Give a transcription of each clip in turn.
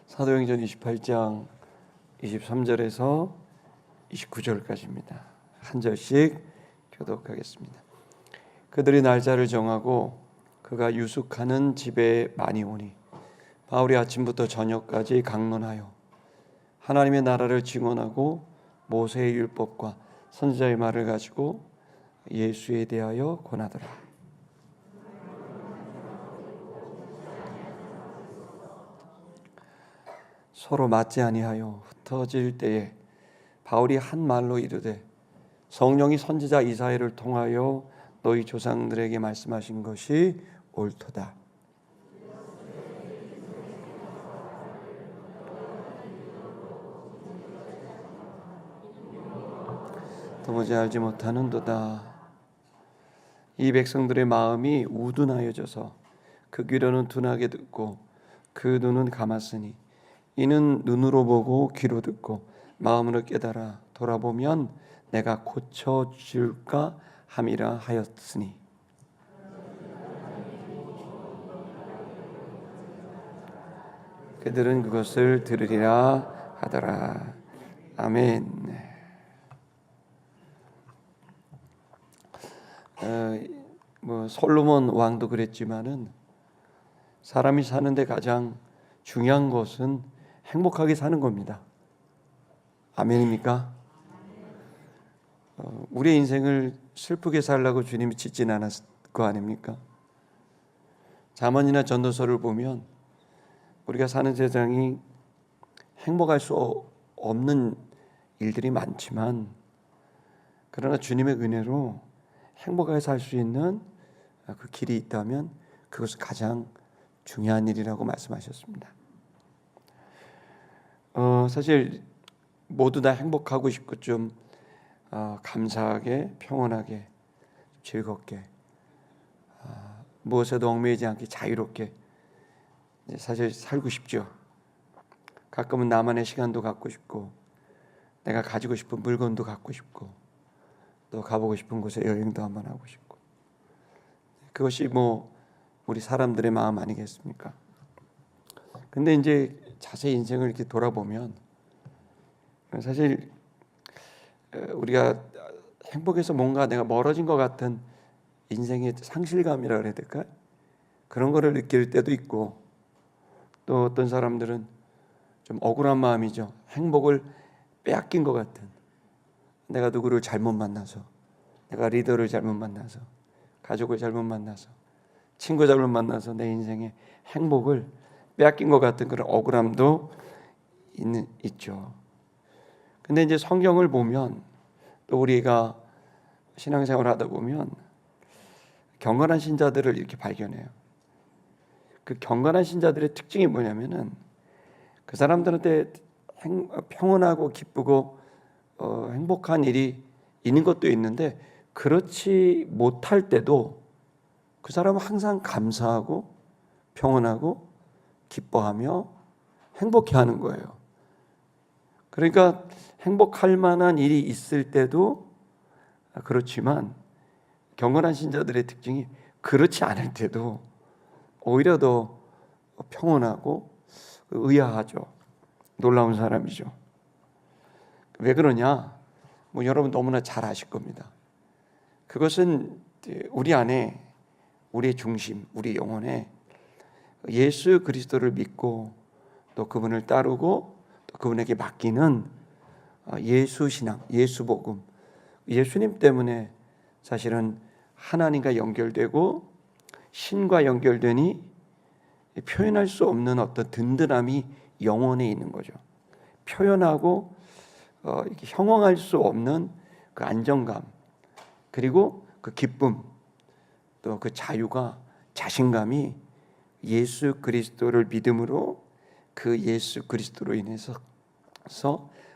사도행전 28장 23절에서 29절까지입니다. 한 절씩 교독하겠습니다. 그들이 날짜를 정하고 그가 유숙하는 집에 많이 오니 바울이 아침부터 저녁까지 강론하여 하나님의 나라를 증언하고 모세의 율법과 선지자의 말을 가지고 예수에 대하여 권하더라. 서로 맞지 아니하여 흩어질 때에 바울이 한 말로 이르되 성령이 선지자 이사야를 통하여 너희 조상들에게 말씀하신 것이 옳도다. 도무지 알지 못하는도다. 이 백성들의 마음이 우둔하여져서 그 귀로는 둔하게 듣고 그 눈은 감았으니 이는 눈으로 보고 귀로 듣고 마음으로 깨달아 돌아보면 내가 고쳐줄까 함이라 하였으니 그들은 그것을 들으리라 하더라. 아멘. 솔로몬 왕도 그랬지만은 사람이 사는데 가장 중요한 것은 행복하게 사는 겁니다. 아멘입니까? 우리의 인생을 슬프게 살라고 주님이 짓진 않았을 거 아닙니까? 잠언이나 전도서를 보면 우리가 사는 세상이 행복할 수 없는 일들이 많지만 그러나 주님의 은혜로 행복하게 살 수 있는 그 길이 있다면 그것은 가장 중요한 일이라고 말씀하셨습니다. 사실 모두 다 행복하고 싶고 좀 감사하게 평온하게 즐겁게 무엇에도 얽매이지 않게 자유롭게 사실 살고 싶죠. 가끔은 나만의 시간도 갖고 싶고 내가 가지고 싶은 물건도 갖고 싶고 또 가보고 싶은 곳에 여행도 한번 하고 싶고 그것이 우리 사람들의 마음 아니겠습니까? 근데 이제 자세히 인생을 이렇게 돌아보면 사실 우리가 행복해서 뭔가 내가 멀어진 것 같은 인생의 상실감이라 그래야 될까? 그런 거를 느낄 때도 있고 또 어떤 사람들은 좀 억울한 마음이죠. 행복을 빼앗긴 것 같은 내가 누구를 잘못 만나서 내가 리더를 잘못 만나서 가족을 잘못 만나서 친구 잘못 만나서 내 인생의 행복을 빼앗긴 것 같은 그런 억울함도 있죠. 근데 이제 성경을 보면 또 우리가 신앙생활을 하다 보면 경건한 신자들을 이렇게 발견해요. 그 경건한 신자들의 특징이 뭐냐면은 그 사람들한테 평온하고 기쁘고 행복한 일이 있는 것도 있는데 그렇지 못할 때도 그 사람은 항상 감사하고 평온하고 기뻐하며 행복해하는 거예요. 그러니까 행복할 만한 일이 있을 때도 그렇지만 경건한 신자들의 특징이 그렇지 않을 때도 오히려 더 평온하고 의아하죠. 놀라운 사람이죠. 왜 그러냐? 여러분 너무나 잘 아실 겁니다. 그것은 우리 안에 우리의 중심, 우리 영혼에 예수 그리스도를 믿고 또 그분을 따르고 또 그분에게 맡기는 예수 신앙, 예수 복음, 예수님 때문에 사실은 하나님과 연결되고 신과 연결되니 표현할 수 없는 어떤 든든함이 영혼에 있는 거죠. 표현하고 이렇게 형용할 수 없는 그 안정감 그리고 그 기쁨 또 그 자유가 자신감이 예수 그리스도를 믿음으로 그 예수 그리스도로 인해서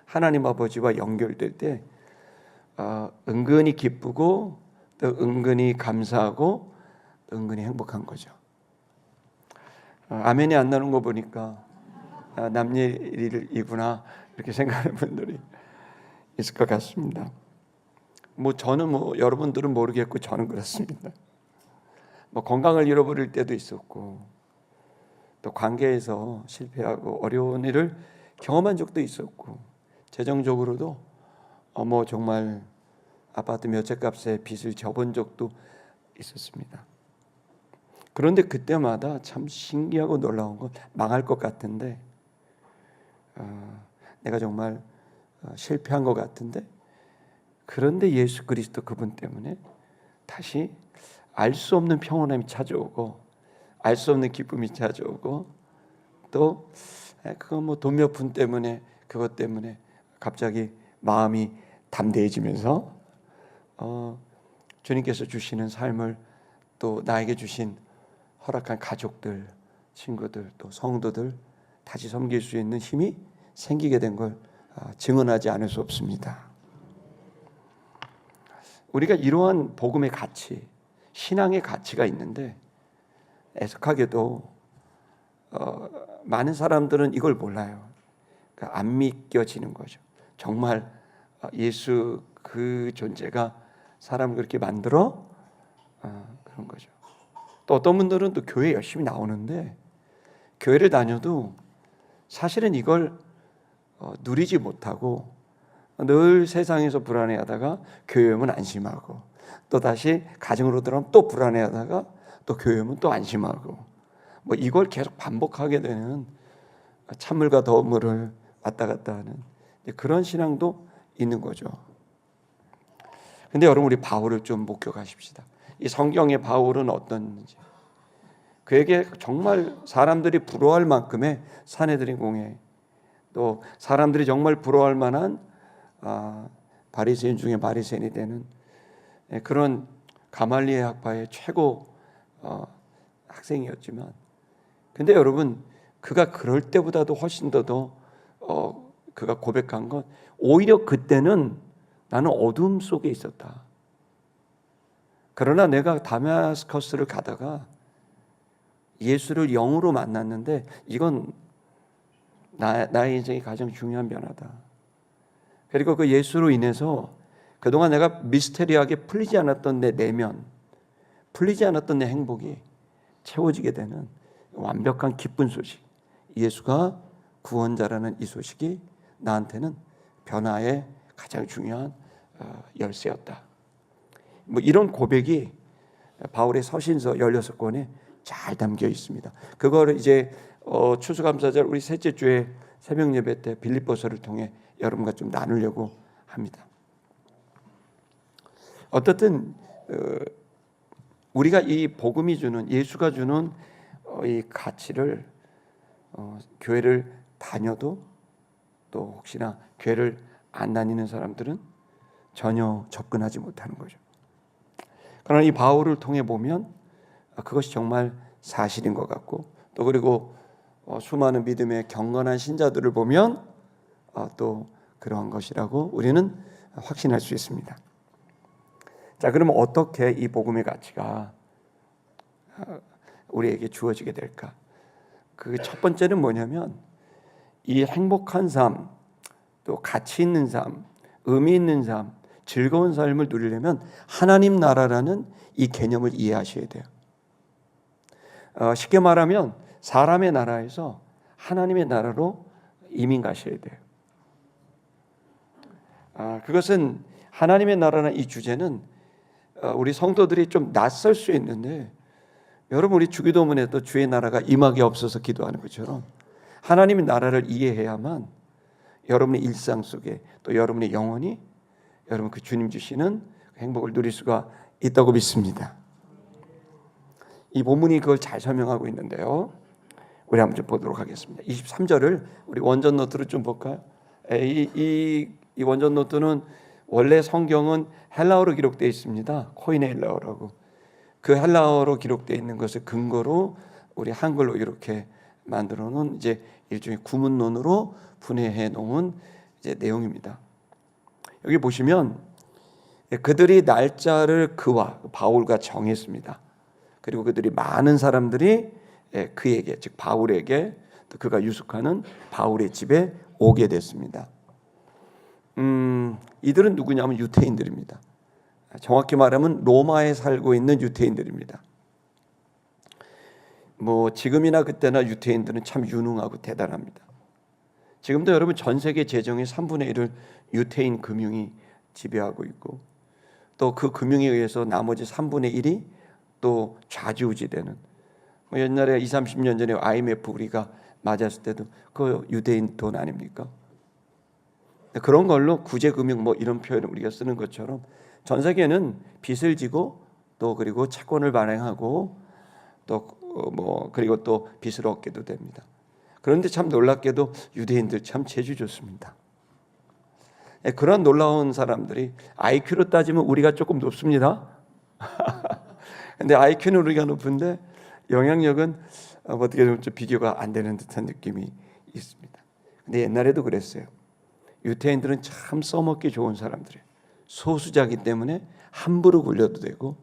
하나님 아버지와 연결될 때 은근히 기쁘고 또 은근히 감사하고 또 은근히 행복한 거죠. 아멘이 안 나는 거 보니까 남 일이구나 이렇게 생각하는 분들이 있을 것 같습니다. 저는 여러분들은 모르겠고 저는 그렇습니다. 건강을 잃어버릴 때도 있었고 또 관계에서 실패하고 어려운 일을 경험한 적도 있었고, 재정적으로도 뭐 정말 아파트 몇 채 값에 빚을 져본 적도 있었습니다. 그런데 그때마다 참 신기하고 놀라운 건, 망할 것 같은데, 내가 정말 실패한 것 같은데, 그런데 예수 그리스도 그분 때문에 다시 알 수 없는 평온함이 찾아오고, 알 수 없는 기쁨이 찾아오고, 또 그거 뭐 돈 몇 푼 때문에, 그것 때문에 갑자기 마음이 담대해지면서 주님께서 주시는 삶을, 또 나에게 주신 허락한 가족들, 친구들, 또 성도들 다시 섬길 수 있는 힘이 생기게 된 걸 증언하지 않을 수 없습니다. 우리가 이러한 복음의 가치, 신앙의 가치가 있는데, 애석하게도 많은 사람들은 이걸 몰라요. 그러니까 안 믿겨지는 거죠. 정말 예수 그 존재가 사람을 그렇게 만들어? 그런 거죠. 또 어떤 분들은 또 교회 열심히 나오는데, 교회를 다녀도 사실은 이걸 누리지 못하고 늘 세상에서 불안해하다가 교회 오면 안심하고, 또 다시 가정으로 들어오면 또 불안해하다가 또 교회 오면 또 안심하고, 뭐 이걸 계속 반복하게 되는, 찬물과 더운 물을 왔다 갔다 하는 그런 신앙도 있는 거죠. 근데 여러분, 우리 바울을 좀 목격하십시다. 이 성경의 바울은 어떤지, 그에게 정말 사람들이 부러워할 만큼의 사내들인 공예, 또 사람들이 정말 부러워할 만한 바리새인 중에 바리새인이 되는 그런 가말리엘 학파의 최고 학생이었지만, 근데 여러분, 그가 그럴 때보다도 훨씬 더 그가 고백한 건, 오히려 그때는 나는 어둠 속에 있었다. 그러나 내가 다마스커스를 가다가 예수를 영으로 만났는데, 이건 나의 인생의 가장 중요한 변화다. 그리고 그 예수로 인해서 그동안 내가 미스테리하게 풀리지 않았던 내 내면, 풀리지 않았던 내 행복이 채워지게 되는 완벽한 기쁜 소식, 예수가 구원자라는 이 소식이 나한테는 변화의 가장 중요한 열쇠였다. 뭐 이런 고백이 바울의 서신서 16권에 잘 담겨 있습니다. 그거를 이제 추수감사절 우리 셋째 주에 새벽 예배 때 빌립보서를 통해 여러분과 좀 나누려고 합니다. 어떻든 우리가 이 복음이 주는, 예수가 주는 이 가치를 교회를 다녀도, 또 혹시나 교회를 안 다니는 사람들은 전혀 접근하지 못하는 거죠. 그러나 이 바울을 통해 보면 그것이 정말 사실인 것 같고, 또 그리고 수많은 믿음의 경건한 신자들을 보면 또 그러한 것이라고 우리는 확신할 수 있습니다. 자, 그러면 어떻게 이 복음의 가치가 우리에게 주어지게 될까? 그 첫 번째는 뭐냐면, 이 행복한 삶, 또 가치 있는 삶, 의미 있는 삶, 즐거운 삶을 누리려면 하나님 나라라는 이 개념을 이해하셔야 돼요. 쉽게 말하면 사람의 나라에서 하나님의 나라로 이민 가셔야 돼요. 그것은, 하나님의 나라는 이 주제는 우리 성도들이 좀 낯설 수 있는데, 여러분, 우리 주기도문에도 주의 나라가 임하게 없어서 기도하는 것처럼 하나님의 나라를 이해해야만 여러분의 일상 속에, 또 여러분의 영혼이 여러분 그 주님 주시는 행복을 누릴 수가 있다고 믿습니다. 이 본문이 그걸 잘 설명하고 있는데요, 우리 한번 좀 보도록 하겠습니다. 23절을 우리 원전 노트로 좀 볼까요? 이 원전 노트는 원래 성경은 헬라어로 기록되어 있습니다. 코인의 헬라어라고. 그 헬라어로 기록되어 있는 것을 근거로 우리 한글로 이렇게 만들어 놓은 이제 일종의 구문론으로 분해해 놓은 이제 내용입니다. 여기 보시면 그들이 날짜를 그와 바울과 정했습니다. 그리고 그들이 많은 사람들이 그에게, 즉 바울에게, 또 그가 유숙하는 바울의 집에 오게 됐습니다. 이들은 누구냐면 유태인들입니다. 정확히 말하면 로마에 살고 있는 유태인들입니다. 뭐 지금이나 그때나 유태인들은 참 유능하고 대단합니다. 지금도 여러분 전 세계 재정의 3분의 1을 유태인 금융이 지배하고 있고, 또 그 금융에 의해서 나머지 3분의 1이 또 좌지우지되는, 뭐 옛날에 20, 30년 전에 IMF 우리가 맞았을 때도 그 유대인 돈 아닙니까? 그런 걸로 구제금융 뭐 이런 표현을 우리가 쓰는 것처럼 전 세계는 빚을 지고 또 그리고 채권을 발행하고 또 뭐 그리고 또 빚을 얻게도 됩니다. 그런데 참 놀랍게도 유대인들 참 재주 좋습니다. 그런 놀라운 사람들이 IQ로 따지면 우리가 조금 높습니다. 근데 IQ는 우리가 높은데 영향력은 어떻게 보면 좀 비교가 안 되는 듯한 느낌이 있습니다. 근데 옛날에도 그랬어요. 유태인들은 참 써먹기 좋은 사람들이에요. 소수자기 때문에 함부로 굴려도 되고,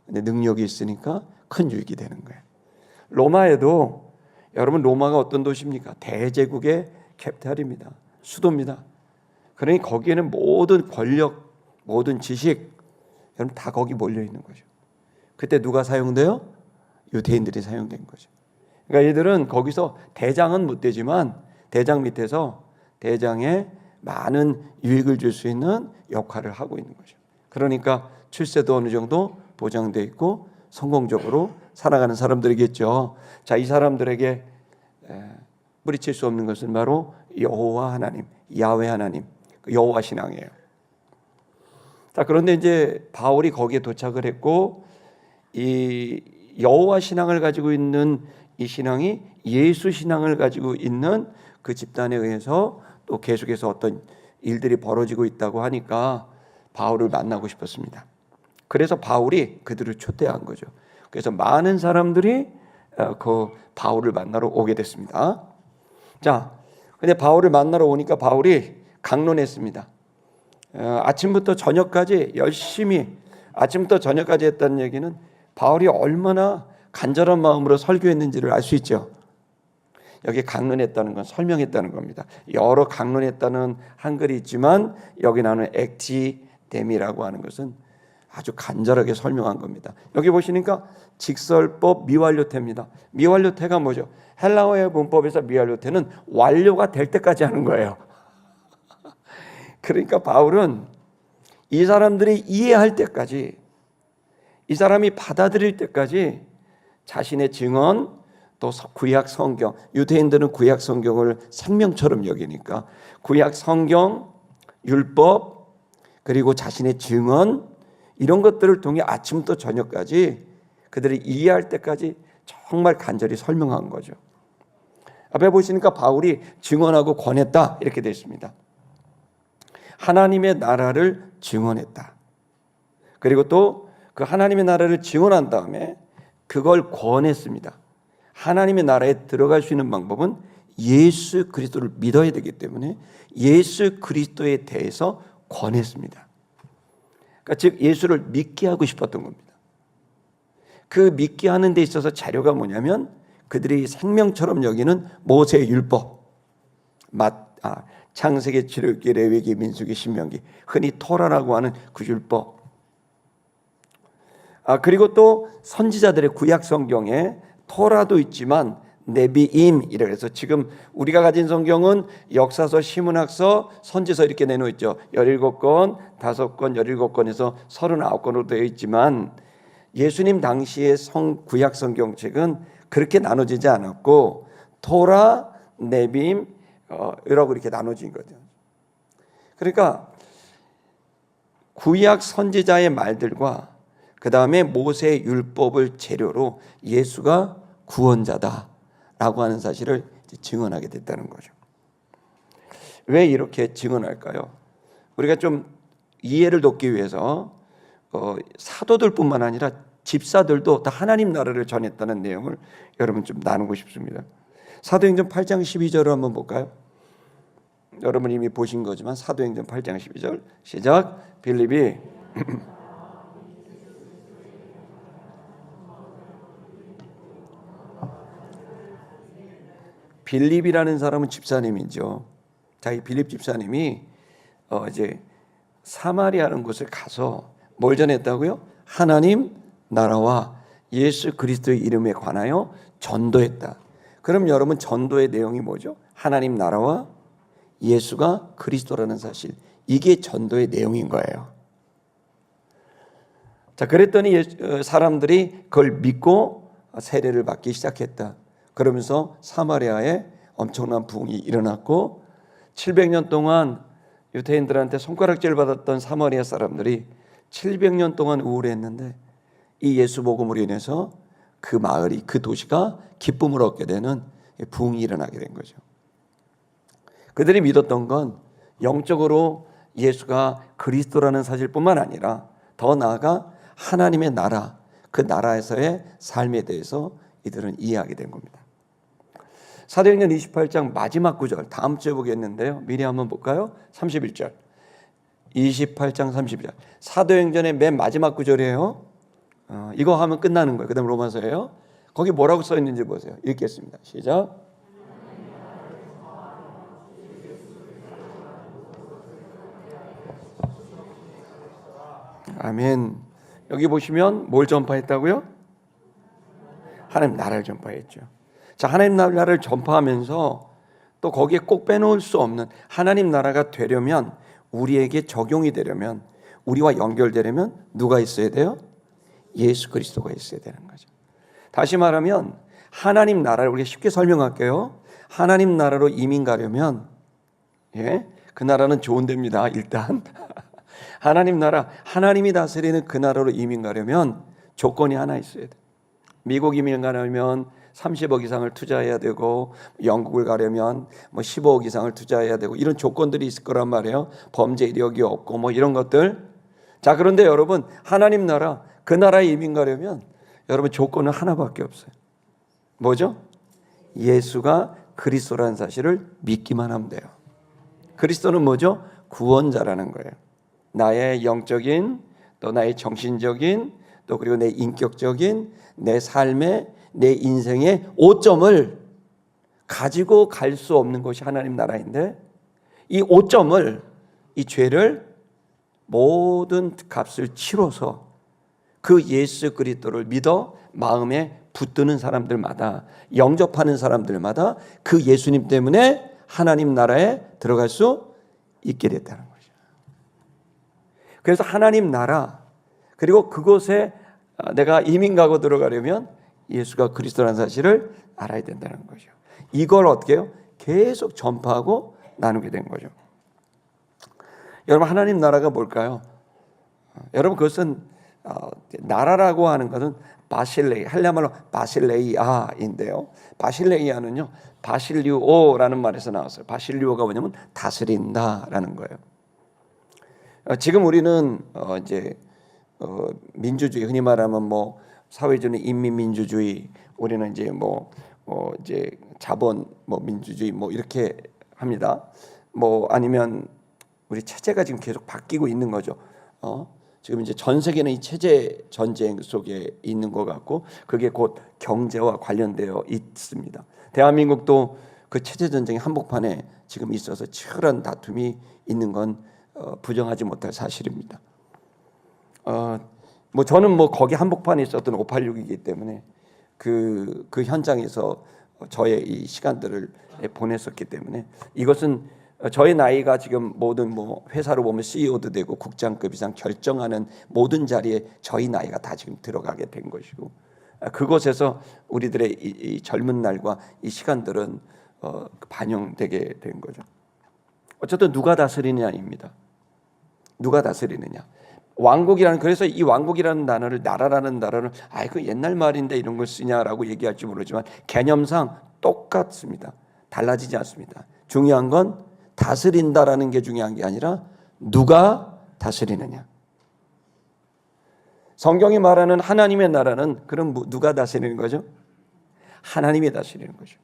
근데 능력이 있으니까 큰 유익이 되는 거예요. 로마에도, 여러분 로마가 어떤 도시입니까? 대제국의 캐피탈입니다. 수도입니다. 그러니 거기에는 모든 권력, 모든 지식, 여러분 다 거기 몰려 있는 거죠. 그때 누가 사용돼요? 유대인들이 사용된 거죠. 그러니까 얘들은 거기서 대장은 못 되지만 대장 밑에서 대장에 많은 유익을 줄 수 있는 역할을 하고 있는 거죠. 그러니까 출세도 어느 정도 보장돼 있고 성공적으로 살아가는 사람들이겠죠. 자, 이 사람들에게 뿌리칠 수 없는 것은 바로 여호와 하나님, 야훼 하나님, 여호와 신앙이에요. 자, 그런데 이제 바울이 거기에 도착을 했고, 이 여호와 신앙을 가지고 있는 이 신앙이 예수 신앙을 가지고 있는 그 집단에 의해서 또 계속해서 어떤 일들이 벌어지고 있다고 하니까 바울을 만나고 싶었습니다. 그래서 바울이 그들을 초대한 거죠. 그래서 많은 사람들이 그 바울을 만나러 오게 됐습니다. 자, 근데 바울을 만나러 오니까 바울이 강론했습니다. 아침부터 저녁까지 열심히 아침부터 저녁까지 했다는 얘기는 바울이 얼마나 간절한 마음으로 설교했는지를 알 수 있죠. 여기 강론했다는 건 설명했다는 겁니다. 여러 강론했다는 한글이 있지만 여기 나오는 액티데미라고 하는 것은 아주 간절하게 설명한 겁니다. 여기 보시니까 직설법 미완료태입니다. 미완료태가 뭐죠? 헬라어의 문법에서 미완료태는 완료가 될 때까지 하는 거예요. 그러니까 바울은 이 사람들이 이해할 때까지, 이 사람이 받아들일 때까지 자신의 증언, 또 구약 성경, 유대인들은 구약 성경을 생명처럼 여기니까 구약 성경, 율법, 그리고 자신의 증언, 이런 것들을 통해 아침부터 저녁까지 그들이 이해할 때까지 정말 간절히 설명한 거죠. 앞에 보시니까 바울이 증언하고 권했다 이렇게 되어 있습니다. 하나님의 나라를 증언했다. 그리고 또 그 하나님의 나라를 증언한 다음에 그걸 권했습니다. 하나님의 나라에 들어갈 수 있는 방법은 예수 그리스도를 믿어야 되기 때문에 예수 그리스도에 대해서 권했습니다. 그러니까 즉 예수를 믿게 하고 싶었던 겁니다. 그 믿게 하는 데 있어서 자료가 뭐냐면 그들이 생명처럼 여기는 모세의 율법, 창세기, 출애굽기, 레위기, 민수기, 신명기, 흔히 토라라고 하는 그 율법, 그리고 또 선지자들의 구약 성경에 토라도 있지만 네비임이라 해서 지금 우리가 가진 성경은 역사서, 시문학서, 선지서 이렇게 내놓여 있죠. 17권, 5권, 17권에서 39권으로 되어 있지만 예수님 당시의 구약 성경책은 그렇게 나눠지지 않았고 토라, 네비임 이라고 이렇게 나눠진 거죠. 그러니까 구약 선지자의 말들과 그 다음에 모세의 율법을 재료로 예수가 구원자다라고 하는 사실을 증언하게 됐다는 거죠. 왜 이렇게 증언할까요? 우리가 좀 이해를 돕기 위해서 사도들뿐만 아니라 집사들도 다 하나님 나라를 전했다는 내용을 여러분 좀 나누고 싶습니다. 사도행전 8장 12절을 한번 볼까요? 여러분 이미 보신 거지만 사도행전 8장 12절 시작. 빌립이라는 사람은 집사님이죠. 자, 이 빌립 집사님이 이제 사마리아라는 곳을 가서 뭘 전했다고요? 하나님 나라와 예수 그리스도의 이름에 관하여 전도했다. 그럼 여러분 전도의 내용이 뭐죠? 하나님 나라와 예수가 그리스도라는 사실, 이게 전도의 내용인 거예요. 자, 그랬더니 사람들이 그걸 믿고 세례를 받기 시작했다. 그러면서 사마리아에 엄청난 부흥이 일어났고 700년 동안 유대인들한테 손가락질 받았던 사마리아 사람들이 700년 동안 우울했는데 이 예수 복음으로 인해서 그 마을이, 그 도시가 기쁨을 얻게 되는 부흥이 일어나게 된 거죠. 그들이 믿었던 건 영적으로 예수가 그리스도라는 사실뿐만 아니라 더 나아가 하나님의 나라, 그 나라에서의 삶에 대해서 이들은 이해하게 된 겁니다. 사도행전 28장 마지막 구절, 다음 주에 보겠는데요. 미리 한번 볼까요? 31절. 28장 31절. 사도행전의 맨 마지막 구절이에요. 이거 하면 끝나는 거예요. 그 다음 로마서예요. 거기 뭐라고 써 있는지 보세요. 읽겠습니다. 시작. 아멘. 여기 보시면 뭘 전파했다고요? 하나님 나라를 전파했죠. 자, 하나님 나라를 전파하면서 또 거기에 꼭 빼놓을 수 없는 하나님 나라가 되려면, 우리에게 적용이 되려면, 우리와 연결되려면 누가 있어야 돼요? 예수 그리스도가 있어야 되는 거죠. 다시 말하면 하나님 나라를 우리가 쉽게 설명할게요. 하나님 나라로 이민 가려면 그 나라는 좋은 데입니다. 일단 하나님 나라, 하나님이 다스리는 그 나라로 이민 가려면 조건이 하나 있어야 돼. 미국 이민 가려면 30억 이상을 투자해야 되고, 영국을 가려면 15억 이상을 투자해야 되고, 이런 조건들이 있을 거란 말이에요. 범죄 이력이 없고 이런 것들. 자, 그런데 여러분, 하나님 나라, 그 나라에 이민 가려면 여러분 조건은 하나밖에 없어요. 뭐죠? 예수가 그리스도라는 사실을 믿기만 하면 돼요. 그리스도는 뭐죠? 구원자라는 거예요. 나의 영적인, 또 나의 정신적인, 또 그리고 내 인격적인, 내 삶의, 내 인생의 오점을 가지고 갈 수 없는 것이 하나님 나라인데, 이 오점을, 이 죄를 모든 값을 치러서 그 예수 그리스도를 믿어 마음에 붙드는 사람들마다, 영접하는 사람들마다 그 예수님 때문에 하나님 나라에 들어갈 수 있게 됐다는 거죠. 그래서 하나님 나라, 그리고 그곳에 내가 이민 가고 들어가려면 예수가 그리스도라는 사실을 알아야 된다는 거죠. 이걸 어떻게 해요? 계속 전파하고 나누게 된 거죠. 여러분, 하나님 나라가 뭘까요? 여러분, 그것은 나라라고 하는 것은 바실레이, 할례말로 바실레이아인데요. 바실레이아는요, 바실리오라는 말에서 나왔어요. 바실리오가 뭐냐면 다스린다라는 거예요. 지금 우리는 이제 민주주의, 흔히 말하면 사회주의, 인민민주주의, 우리는 이제 이제 자본 민주주의 이렇게 합니다. 아니면 우리 체제가 지금 계속 바뀌고 있는 거죠. 지금 이제 전 세계는 이 체제 전쟁 속에 있는 것 같고, 그게 곧 경제와 관련되어 있습니다. 대한민국도 그 체제 전쟁의 한복판에 지금 있어서 치열한 다툼이 있는 건 부정하지 못할 사실입니다. 저는 거기 한복판에 있었던 586이기 때문에 그 현장에서 저의 이 시간들을 보냈었기 때문에, 이것은 저의 나이가 지금 모든 회사로 보면 CEO도 되고 국장급 이상 결정하는 모든 자리에 저희 나이가 다 지금 들어가게 된 것이고, 그곳에서 우리들의 이 젊은 날과 이 시간들은 반영되게 된 거죠. 어쨌든 누가 다스리느냐입니다. 누가 다스리느냐. 왕국이라는, 그래서 이 왕국이라는 단어를, 나라라는 단어를 그 옛날 말인데 이런 걸 쓰냐라고 얘기할지 모르지만 개념상 똑같습니다. 달라지지 않습니다. 중요한 건 다스린다라는 게 중요한 게 아니라 누가 다스리느냐. 성경이 말하는 하나님의 나라는 그럼 누가 다스리는 거죠? 하나님이 다스리는 거죠.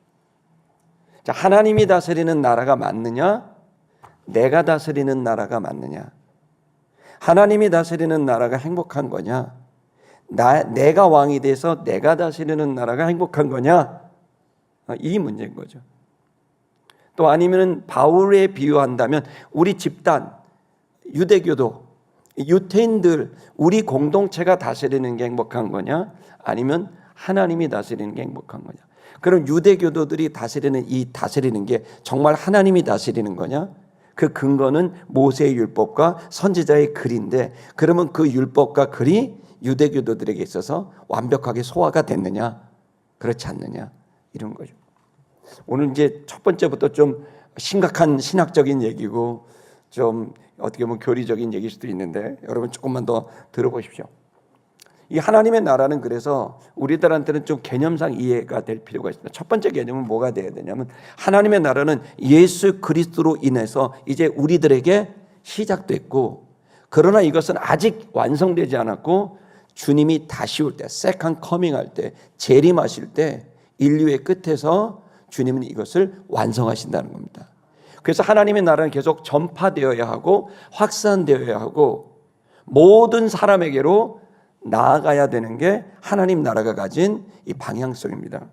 자, 하나님이 다스리는 나라가 맞느냐? 내가 다스리는 나라가 맞느냐? 하나님이 다스리는 나라가 행복한 거냐? 내가 왕이 돼서 내가 다스리는 나라가 행복한 거냐? 이 문제인 거죠. 또 아니면 바울에 비유한다면 우리 집단, 유대교도 유태인들, 우리 공동체가 다스리는 게 행복한 거냐? 아니면 하나님이 다스리는 게 행복한 거냐? 그럼 유대교도들이 다스리는 게 정말 하나님이 다스리는 거냐? 그 근거는 모세의 율법과 선지자의 글인데, 그러면 그 율법과 글이 유대교도들에게 있어서 완벽하게 소화가 됐느냐? 그렇지 않느냐? 이런 거죠. 오늘 이제 첫 번째부터 좀 심각한 신학적인 얘기고 좀 어떻게 보면 교리적인 얘기일 수도 있는데, 여러분 조금만 더 들어보십시오. 이 하나님의 나라는 그래서 우리들한테는 좀 개념상 이해가 될 필요가 있습니다. 첫 번째 개념은 뭐가 돼야 되냐면, 하나님의 나라는 예수 그리스도로 인해서 이제 우리들에게 시작됐고, 그러나 이것은 아직 완성되지 않았고, 주님이 다시 올 때, 세컨 커밍 할 때, 재림하실 때 인류의 끝에서 주님은 이것을 완성하신다는 겁니다. 그래서 하나님의 나라는 계속 전파되어야 하고 확산되어야 하고 모든 사람에게로 나아가야 되는 게 하나님 나라가 가진 이 방향성입니다.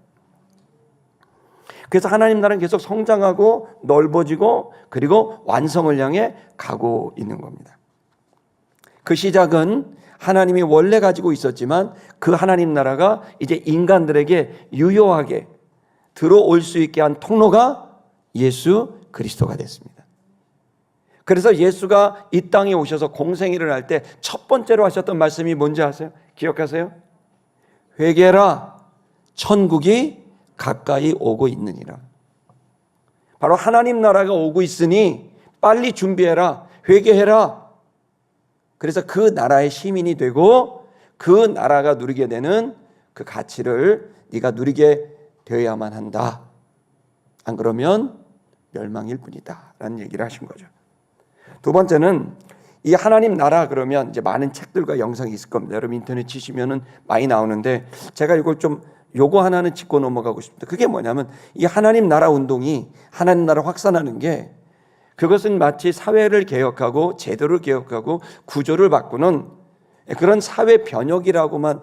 그래서 하나님 나라는 계속 성장하고 넓어지고 그리고 완성을 향해 가고 있는 겁니다. 그 시작은 하나님이 원래 가지고 있었지만 그 하나님 나라가 이제 인간들에게 유효하게 들어올 수 있게 한 통로가 예수 그리스도가 됐습니다. 그래서 예수가 이 땅에 오셔서 공생애를 할 때 첫 번째로 하셨던 말씀이 뭔지 아세요? 기억하세요? 회개라, 천국이 가까이 오고 있느니라. 바로 하나님 나라가 오고 있으니 빨리 준비해라, 회개해라. 그래서 그 나라의 시민이 되고 그 나라가 누리게 되는 그 가치를 네가 누리게 되어야만 한다. 안 그러면 멸망일 뿐이다 라는 얘기를 하신 거죠. 두 번째는 이 하나님 나라 그러면 이제 많은 책들과 영상이 있을 겁니다. 여러분 인터넷 치시면은 많이 나오는데, 제가 이걸 좀 요거 하나는 짚고 넘어가고 싶습니다. 그게 뭐냐면, 이 하나님 나라 운동이, 하나님 나라 확산하는 게, 그것은 마치 사회를 개혁하고 제도를 개혁하고 구조를 바꾸는 그런 사회 변혁이라고만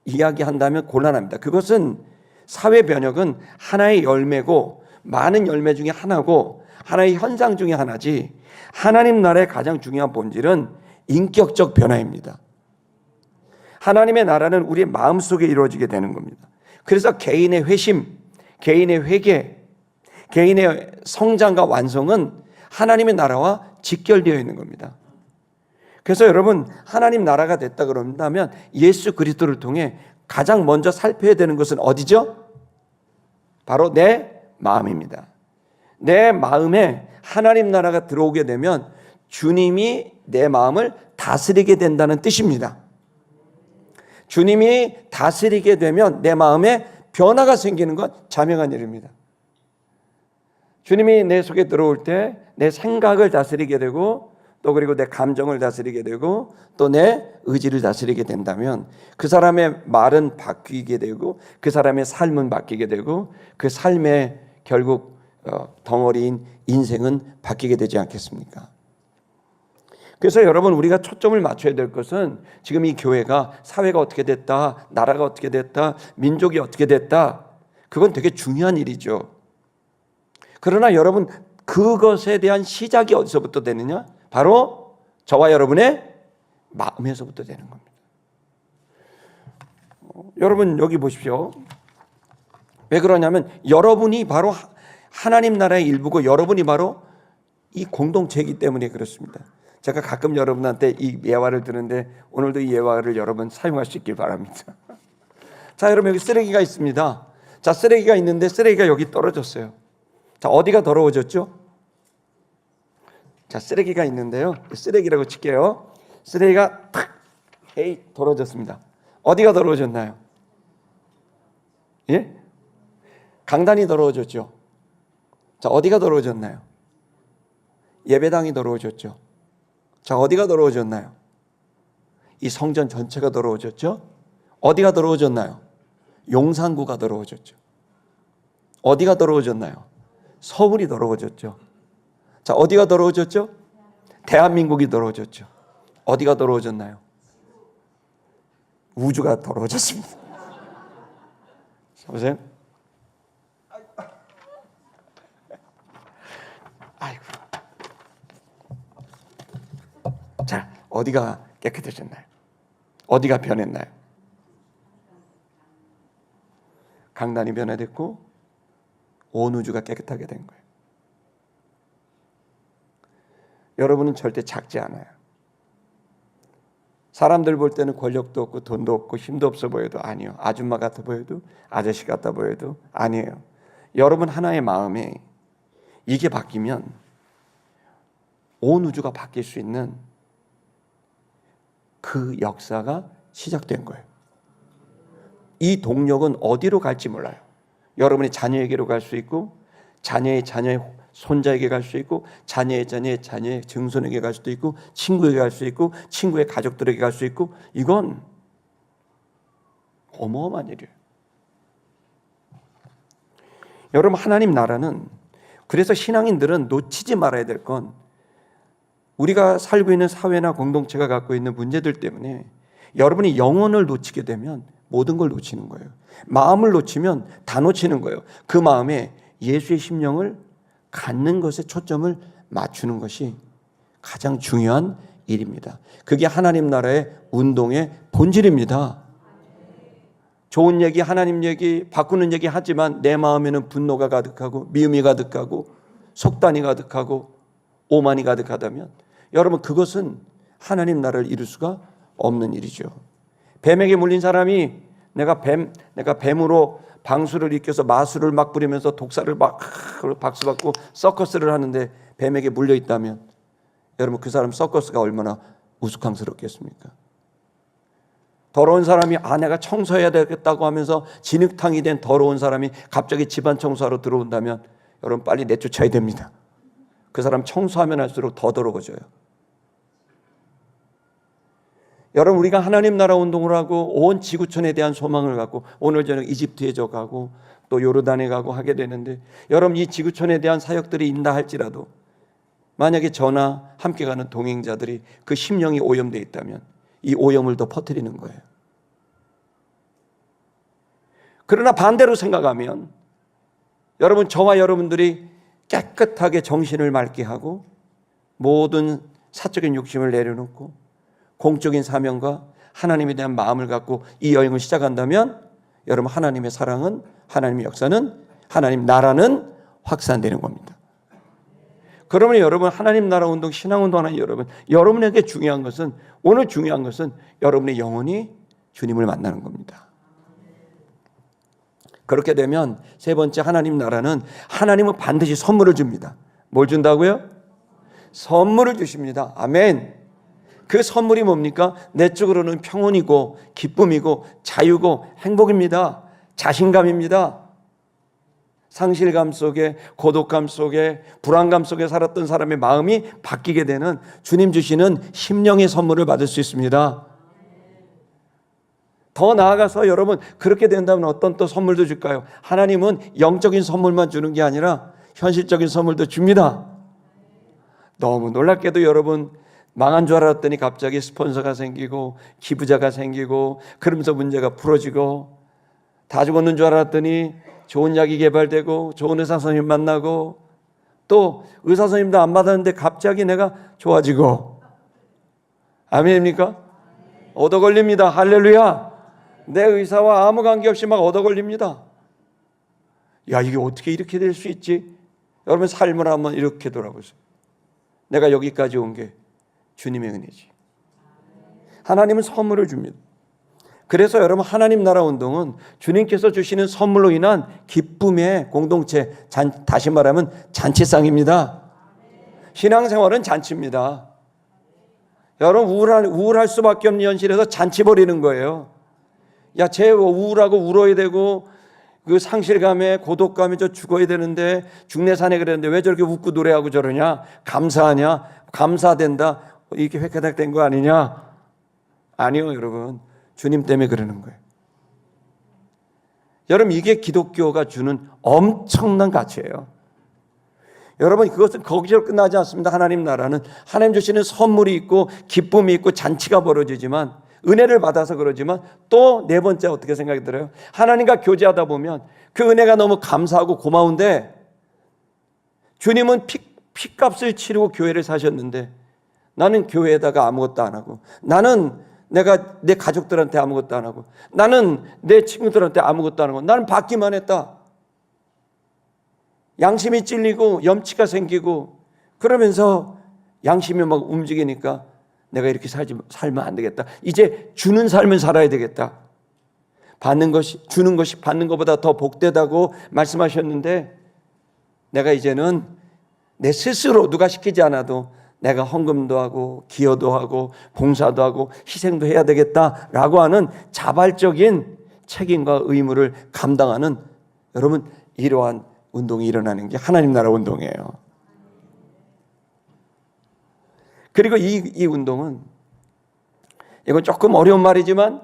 이야기한다면 곤란합니다. 그것은 사회 변혁은 하나의 열매고, 많은 열매 중에 하나고 하나의 현상 중에 하나지, 하나님 나라의 가장 중요한 본질은 인격적 변화입니다. 하나님의 나라는 우리의 마음속에 이루어지게 되는 겁니다. 그래서 개인의 회심, 개인의 회개, 개인의 성장과 완성은 하나님의 나라와 직결되어 있는 겁니다. 그래서 여러분, 하나님 나라가 됐다 그런다면 예수 그리스도를 통해 가장 먼저 살펴야 되는 것은 어디죠? 바로 내 마음입니다. 내 마음에 하나님 나라가 들어오게 되면 주님이 내 마음을 다스리게 된다는 뜻입니다. 주님이 다스리게 되면 내 마음에 변화가 생기는 건 자명한 일입니다. 주님이 내 속에 들어올 때 내 생각을 다스리게 되고, 또 그리고 내 감정을 다스리게 되고, 또 내 의지를 다스리게 된다면 그 사람의 말은 바뀌게 되고, 그 사람의 삶은 바뀌게 되고, 그 삶의 결국 덩어리인 인생은 바뀌게 되지 않겠습니까? 그래서 여러분, 우리가 초점을 맞춰야 될 것은 지금 이 교회가 사회가 어떻게 됐다, 나라가 어떻게 됐다, 민족이 어떻게 됐다, 그건 되게 중요한 일이죠. 그러나 여러분, 그것에 대한 시작이 어디서부터 되느냐? 바로 저와 여러분의 마음에서부터 되는 겁니다. 여러분 여기 보십시오. 왜 그러냐면 여러분이 바로 하나님 나라의 일부고 여러분이 바로 이 공동체이기 때문에 그렇습니다. 제가 가끔 여러분한테 이 예화를 드는데 오늘도 이 예화를 여러분 사용할 수 있길 바랍니다. 자, 여러분 여기 쓰레기가 있습니다. 자, 쓰레기가 있는데 쓰레기가 여기 떨어졌어요. 자, 어디가 더러워졌죠? 자, 쓰레기가 있는데요. 쓰레기라고 칠게요. 쓰레기가 탁 떨어졌습니다. 어디가 더러워졌나요? 예? 강단이 더러워졌죠. 자, 어디가 더러워졌나요? 예배당이 더러워졌죠. 자, 어디가 더러워졌나요? 이 성전 전체가 더러워졌죠. 어디가 더러워졌나요? 용산구가 더러워졌죠. 어디가 더러워졌나요? 서울이 더러워졌죠. 자, 어디가 더러워졌죠? 대한민국이 더러워졌죠. 어디가 더러워졌나요? 우주가 더러워졌습니다. 보세요. 아이고. 자, 어디가 깨끗해졌나요? 어디가 변했나요? 강단이 변화됐고 온 우주가 깨끗하게 된 거예요. 여러분은 절대 작지 않아요. 사람들 볼 때는 권력도 없고 돈도 없고 힘도 없어 보여도 아니요. 아줌마 같아 보여도 아저씨 같아 보여도 아니에요. 여러분 하나의 마음에 이게 바뀌면 온 우주가 바뀔 수 있는 그 역사가 시작된 거예요. 이 동력은 어디로 갈지 몰라요. 여러분의 자녀에게로 갈 수 있고 자녀의 자녀의 손자에게 갈 수 있고 자녀의 자녀의 자녀의 증손에게 갈 수도 있고 친구에게 갈 수 있고 친구의 가족들에게 갈 수 있고 이건 어마어마한 일이에요. 여러분 하나님 나라는 그래서 신앙인들은 놓치지 말아야 될 건 우리가 살고 있는 사회나 공동체가 갖고 있는 문제들 때문에 여러분이 영혼을 놓치게 되면 모든 걸 놓치는 거예요. 마음을 놓치면 다 놓치는 거예요. 그 마음에 예수의 심령을 갖는 것에 초점을 맞추는 것이 가장 중요한 일입니다. 그게 하나님 나라의 운동의 본질입니다. 좋은 얘기, 하나님 얘기, 바꾸는 얘기 하지만 내 마음에는 분노가 가득하고 미움이 가득하고 속단이 가득하고 오만이 가득하다면 여러분 그것은 하나님 나라를 이룰 수가 없는 일이죠. 뱀에게 물린 사람이 내가 뱀으로 방수를 일으켜서 마술을 막 부리면서 독사를 막 박수받고 서커스를 하는데 뱀에게 물려 있다면 여러분 그 사람 서커스가 얼마나 우스꽝스럽겠습니까? 더러운 사람이 내가 청소해야 되겠다고 하면서 진흙탕이 된 더러운 사람이 갑자기 집안 청소하러 들어온다면 여러분 빨리 내쫓아야 됩니다. 그 사람 청소하면 할수록 더 더러워져요. 여러분 우리가 하나님 나라 운동을 하고 온 지구촌에 대한 소망을 갖고 오늘 저녁 이집트에 저 가고 또 요르단에 가고 하게 되는데 여러분 이 지구촌에 대한 사역들이 있다 할지라도 만약에 저나 함께 가는 동행자들이 그 심령이 오염되어 있다면 이 오염을 더 퍼뜨리는 거예요. 그러나 반대로 생각하면 여러분 저와 여러분들이 깨끗하게 정신을 맑게 하고 모든 사적인 욕심을 내려놓고 공적인 사명과 하나님에 대한 마음을 갖고 이 여행을 시작한다면 여러분 하나님의 사랑은 하나님의 역사는 하나님 나라는 확산되는 겁니다. 그러면 여러분 하나님 나라 운동 신앙 운동하는 여러분에게 중요한 것은 오늘 중요한 것은 여러분의 영혼이 주님을 만나는 겁니다. 그렇게 되면 세 번째 하나님 나라는 하나님은 반드시 선물을 줍니다. 뭘 준다고요? 선물을 주십니다. 아멘. 그 선물이 뭡니까? 내적으로는 평온이고 기쁨이고 자유고 행복입니다. 자신감입니다. 상실감 속에 고독감 속에 불안감 속에 살았던 사람의 마음이 바뀌게 되는 주님 주시는 심령의 선물을 받을 수 있습니다. 더 나아가서 여러분 그렇게 된다면 어떤 또 선물도 줄까요? 하나님은 영적인 선물만 주는 게 아니라 현실적인 선물도 줍니다. 너무 놀랍게도 여러분 망한 줄 알았더니 갑자기 스폰서가 생기고 기부자가 생기고 그러면서 문제가 풀어지고 다 죽었는 줄 알았더니 좋은 약이 개발되고 좋은 의사 선생님 만나고 또 의사 선생님도 안 받았는데 갑자기 내가 좋아지고 아멘입니까? 얻어 걸립니다. 할렐루야. 내 의사와 아무 관계없이 막 얻어 걸립니다. 야 이게 어떻게 이렇게 될 수 있지? 여러분 삶을 한번 이렇게 돌아보세요. 내가 여기까지 온 게 주님의 은혜지. 하나님은 선물을 줍니다. 그래서 여러분 하나님 나라 운동은 주님께서 주시는 선물로 인한 기쁨의 공동체, 다시 말하면 잔치상입니다. 신앙생활은 잔치입니다. 여러분 우울할 수밖에 없는 현실에서 잔치 벌이는 거예요. 야, 쟤 우울하고 울어야 되고 그 상실감에 고독감에 저 죽어야 되는데 죽내산에 그랬는데 왜 저렇게 웃고 노래하고 저러냐? 감사하냐? 감사된다. 이게 회개된 거 아니냐? 아니요, 여러분. 주님 때문에 그러는 거예요. 여러분 이게 기독교가 주는 엄청난 가치예요. 여러분 그것은 거기서 끝나지 않습니다. 하나님 나라는 하나님 주시는 선물이 있고 기쁨이 있고 잔치가 벌어지지만 은혜를 받아서 그러지만 또 네 번째 어떻게 생각이 들어요? 하나님과 교제하다 보면 그 은혜가 너무 감사하고 고마운데 주님은 피값을 치르고 교회를 사셨는데 나는 교회에다가 아무것도 안 하고, 나는 내가 내 가족들한테 아무것도 안 하고, 나는 내 친구들한테 아무것도 안 하고, 나는 받기만 했다. 양심이 찔리고 염치가 생기고 그러면서 양심이 막 움직이니까 내가 이렇게 살면 안 되겠다. 이제 주는 삶을 살아야 되겠다. 주는 것이 받는 것보다 더 복되다고 말씀하셨는데, 내가 이제는 내 스스로 누가 시키지 않아도 내가 헌금도 하고 기여도 하고 봉사도 하고 희생도 해야 되겠다라고 하는 자발적인 책임과 의무를 감당하는, 여러분, 이러한 운동이 일어나는 게 하나님 나라 운동이에요. 그리고 이 운동은, 이건 조금 어려운 말이지만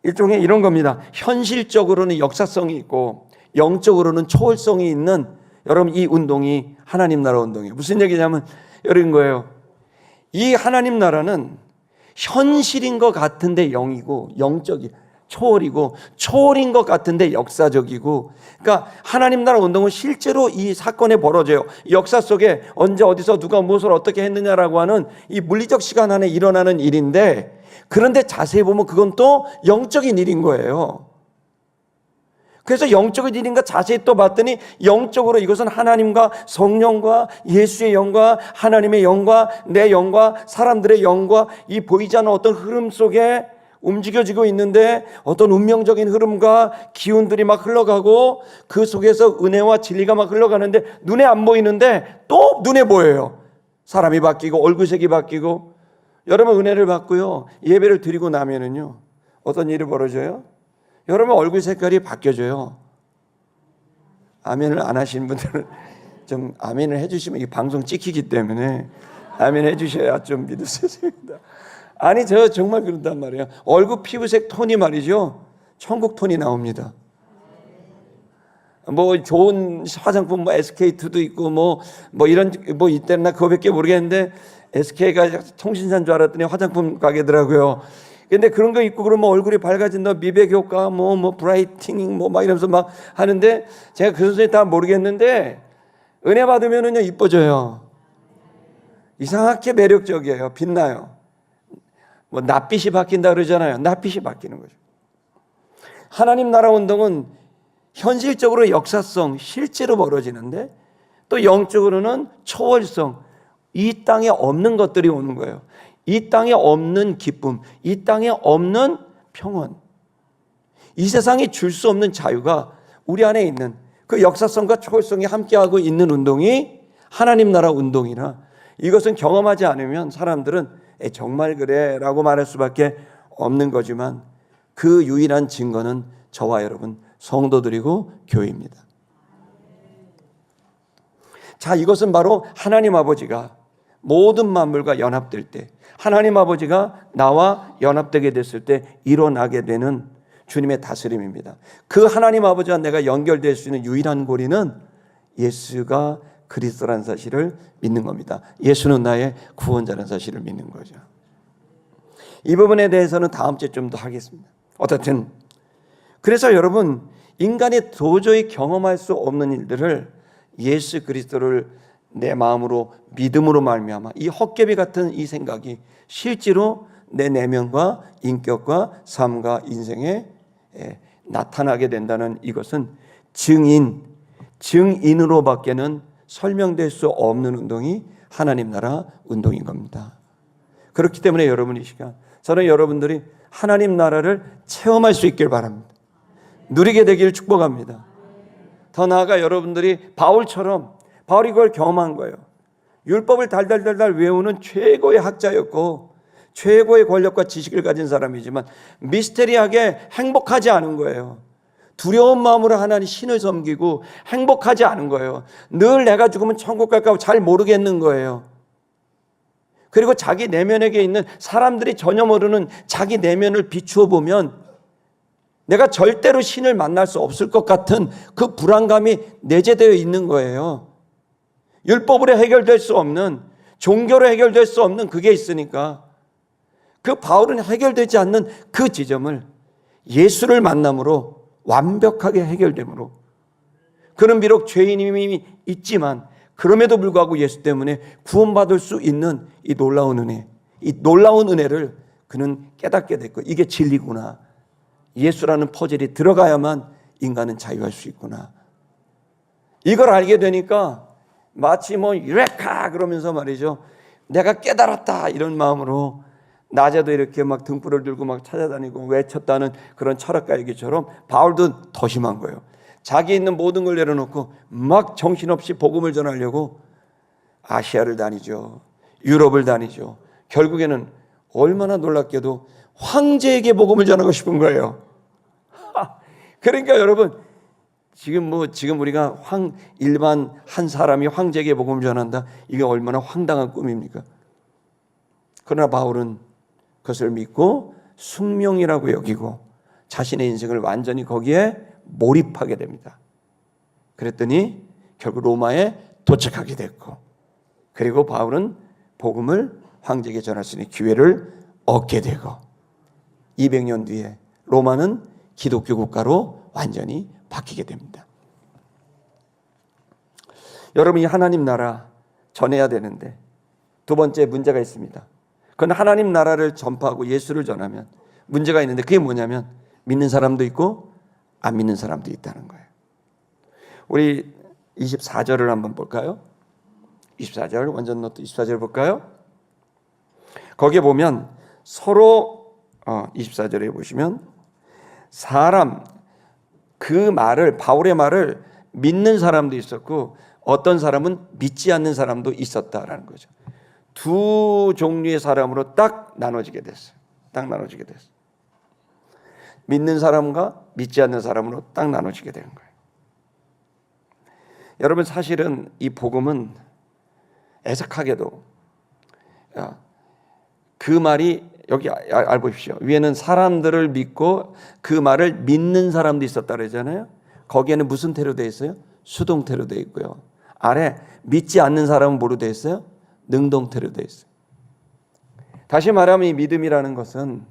일종의 이런 겁니다. 현실적으로는 역사성이 있고 영적으로는 초월성이 있는, 여러분, 이 운동이 하나님 나라 운동이에요. 무슨 얘기냐면 이런 거예요. 이 하나님 나라는 현실인 것 같은데 영이고, 영적이 초월이고, 초월인 것 같은데 역사적이고, 그러니까 하나님 나라 운동은 실제로 이 사건에 벌어져요. 역사 속에 언제 어디서 누가 무엇을 어떻게 했느냐라고 하는 이 물리적 시간 안에 일어나는 일인데, 그런데 자세히 보면 그건 또 영적인 일인 거예요. 그래서 영적인 일인가 자세히 또 봤더니 영적으로 이것은 하나님과 성령과 예수의 영과 하나님의 영과 내 영과 사람들의 영과 이 보이지 않는 어떤 흐름 속에 움직여지고 있는데, 어떤 운명적인 흐름과 기운들이 막 흘러가고 그 속에서 은혜와 진리가 막 흘러가는데 눈에 안 보이는데 또 눈에 보여요. 사람이 바뀌고 얼굴색이 바뀌고. 여러분, 은혜를 받고요, 예배를 드리고 나면은요, 어떤 일이 벌어져요? 여러분 얼굴 색깔이 바뀌어져요. 아멘을 안 하시는 분들은 좀 아멘을 해주시면, 이 방송 찍히기 때문에 아멘 해주셔야 좀 믿을 수 있습니다. 아니, 저 정말 그런단 말이에요. 얼굴 피부색 톤이 말이죠, 천국 톤이 나옵니다. 뭐 좋은 화장품, 뭐 SK2도 있고 뭐 이런 뭐 이때는 나 그거밖에 모르겠는데, SK가 통신사인 줄 알았더니 화장품 가게더라고요. 근데 그런 거 있고 그러면 얼굴이 밝아진다, 미백 효과, 뭐 브라이트닝 막 이러면서 막 하는데, 제가 그 선생님 다 모르겠는데 은혜 받으면은요 이뻐져요. 이상하게 매력적이에요. 빛나요. 뭐 낯빛이 바뀐다 그러잖아요. 낯빛이 바뀌는 거죠. 하나님 나라 운동은 현실적으로 역사성, 실제로 벌어지는데, 또 영적으로는 초월성, 이 땅에 없는 것들이 오는 거예요. 이 땅에 없는 기쁨, 이 땅에 없는 평온, 이 세상이 줄 수 없는 자유가 우리 안에 있는 그 역사성과 초월성이 함께하고 있는 운동이 하나님 나라 운동이라, 이것은 경험하지 않으면 사람들은 정말 그래 라고 말할 수밖에 없는 거지만, 그 유일한 증거는 저와 여러분 성도들이고 교회입니다. 자, 이것은 바로 하나님 아버지가 모든 만물과 연합될 때, 하나님 아버지가 나와 연합되게 됐을 때 일어나게 되는 주님의 다스림입니다. 그 하나님 아버지와 내가 연결될 수 있는 유일한 고리는 예수가 그리스도라는 사실을 믿는 겁니다. 예수는 나의 구원자라는 사실을 믿는 거죠. 이 부분에 대해서는 다음 주에 좀 더 하겠습니다. 어쨌든 그래서 여러분, 인간이 도저히 경험할 수 없는 일들을 예수 그리스도를 내 마음으로 믿음으로 말미암아 이 헛개비 같은 이 생각이 실제로 내 내면과 인격과 삶과 인생에 나타나게 된다는, 이것은 증인으로밖에는 설명될 수 없는 운동이 하나님 나라 운동인 겁니다. 그렇기 때문에 여러분, 이 시간 저는 여러분들이 하나님 나라를 체험할 수 있길 바랍니다. 누리게 되기를 축복합니다. 더 나아가 여러분들이 바울이 그걸 경험한 거예요. 율법을 달달달달 외우는 최고의 학자였고 최고의 권력과 지식을 가진 사람이지만 미스테리하게 행복하지 않은 거예요. 두려운 마음으로 하나님 신을 섬기고 행복하지 않은 거예요. 늘 내가 죽으면 천국 갈까 잘 모르겠는 거예요. 그리고 자기 내면에게 있는, 사람들이 전혀 모르는 자기 내면을 비추어 보면 내가 절대로 신을 만날 수 없을 것 같은 그 불안감이 내재되어 있는 거예요. 율법으로 해결될 수 없는, 종교로 해결될 수 없는 그게 있으니까, 그 바울은 해결되지 않는 그 지점을 예수를 만남으로 완벽하게 해결되므로, 그는 비록 죄인임이 있지만 그럼에도 불구하고 예수 때문에 구원받을 수 있는 이 놀라운 은혜, 이 놀라운 은혜를 그는 깨닫게 됐고, 이게 진리구나. 예수라는 퍼즐이 들어가야만 인간은 자유할 수 있구나. 이걸 알게 되니까 마치 뭐 유레카 그러면서 말이죠, 내가 깨달았다 이런 마음으로 낮에도 이렇게 막 등불을 들고 막 찾아다니고 외쳤다는 그런 철학가 얘기처럼 바울도 더 심한 거예요. 자기 있는 모든 걸 내려놓고 막 정신없이 복음을 전하려고 아시아를 다니죠. 유럽을 다니죠. 결국에는 얼마나 놀랍게도 황제에게 복음을 전하고 싶은 거예요. 그러니까 여러분, 지금 우리가 일반 한 사람이 황제에게 복음을 전한다, 이게 얼마나 황당한 꿈입니까? 그러나 바울은 그것을 믿고 숙명이라고 여기고 자신의 인생을 완전히 거기에 몰입하게 됩니다. 그랬더니 결국 로마에 도착하게 됐고, 그리고 바울은 복음을 황제에게 전할 수 있는 기회를 얻게 되고, 200년 뒤에 로마는 기독교 국가로 완전히 바뀌게 됩니다. 여러분이 하나님 나라 전해야 되는데 두 번째 문제가 있습니다. 그건 하나님 나라를 전파하고 예수를 전하면 문제가 있는데, 그게 뭐냐면 믿는 사람도 있고 안 믿는 사람도 있다는 거예요. 우리 24절을 한번 볼까요? 24절, 원전 노트 24절 볼까요? 거기에 보면 서로 24절에 보시면 사람, 그 말을, 바울의 말을 믿는 사람도 있었고 어떤 사람은 믿지 않는 사람도 있었다라는 거죠. 두 종류의 사람으로 딱 나눠지게 됐어요. 딱 나눠지게 됐어요. 믿는 사람과 믿지 않는 사람으로 딱 나눠지게 되는 거예요. 여러분, 사실은 이 복음은 애석하게도 그 말이 여기 알보십시오. 위에는 사람들을 믿고 그 말을 믿는 사람도 있었다 그러잖아요. 거기에는 무슨 태로 되어 있어요? 수동태로 되어 있고요. 아래 믿지 않는 사람은 뭐로 되어 있어요? 능동태로 되어 있어요. 다시 말하면 이 믿음이라는 것은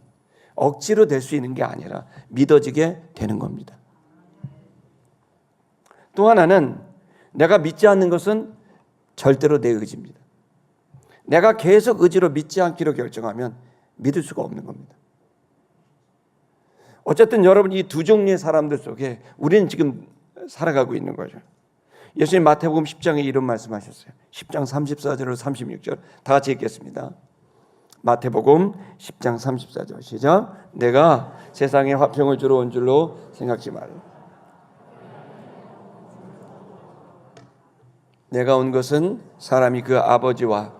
억지로 될 수 있는 게 아니라 믿어지게 되는 겁니다. 또 하나는 내가 믿지 않는 것은 절대로 내 의지입니다. 내가 계속 의지로 믿지 않기로 결정하면 믿을 수가 없는 겁니다. 어쨌든 여러분, 이 두 종류의 사람들 속에 우리는 지금 살아가고 있는 거죠. 예수님 마태복음 10장에 이런 말씀하셨어요. 10장 34절로 36절 다 같이 읽겠습니다. 마태복음 10장 34절 시작. 내가 세상에 화평을 주러 온 줄로 생각지 말라. 내가 온 것은 사람이 그 아버지와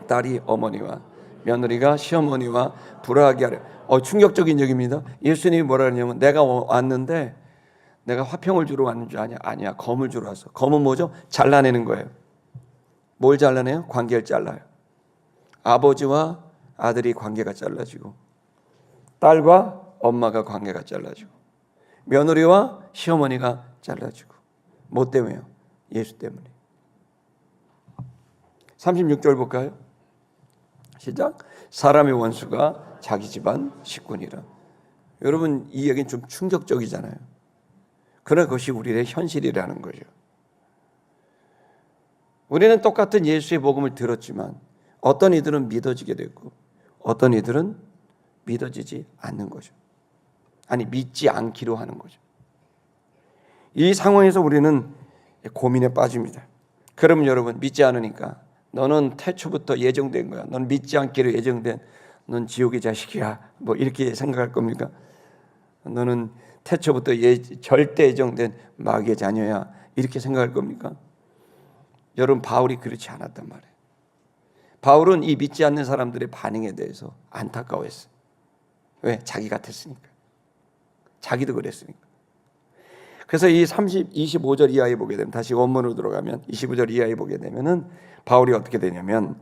딸이 어머니와 며느리가 시어머니와 불화하게 하려. 충격적인 얘기입니다. 예수님이 뭐라 하냐면 내가 왔는데 내가 화평을 주러 왔는 줄 아냐? 아니야. 검을 주러 왔어. 검은 뭐죠? 잘라내는 거예요. 뭘 잘라내요? 관계를 잘라요. 아버지와 아들이 관계가 잘라지고, 딸과 엄마가 관계가 잘라지고, 며느리와 시어머니가 잘라지고. 뭐 때문에요? 예수 때문에. 36절 볼까요? 시작. 사람의 원수가 자기 집안 식구니라. 여러분, 이 얘기는 좀 충격적이잖아요. 그러나 그것이 우리의 현실이라는 거죠. 우리는 똑같은 예수의 복음을 들었지만 어떤 이들은 믿어지게 됐고 어떤 이들은 믿어지지 않는 거죠. 아니, 믿지 않기로 하는 거죠. 이 상황에서 우리는 고민에 빠집니다. 그러면 여러분, 믿지 않으니까 너는 태초부터 예정된 거야. 넌 믿지 않기로 예정된, 넌 지옥의 자식이야. 뭐 이렇게 생각할 겁니까? 너는 태초부터 절대 예정된 마귀의 자녀야. 이렇게 생각할 겁니까? 여러분, 바울이 그렇지 않았단 말이에요. 바울은 이 믿지 않는 사람들의 반응에 대해서 안타까워했어요. 왜? 자기 같았으니까. 자기도 그랬으니까. 그래서 이 25절 이하에 보게 되면, 다시 원문으로 들어가면 25절 이하에 보게 되면은 바울이 어떻게 되냐면,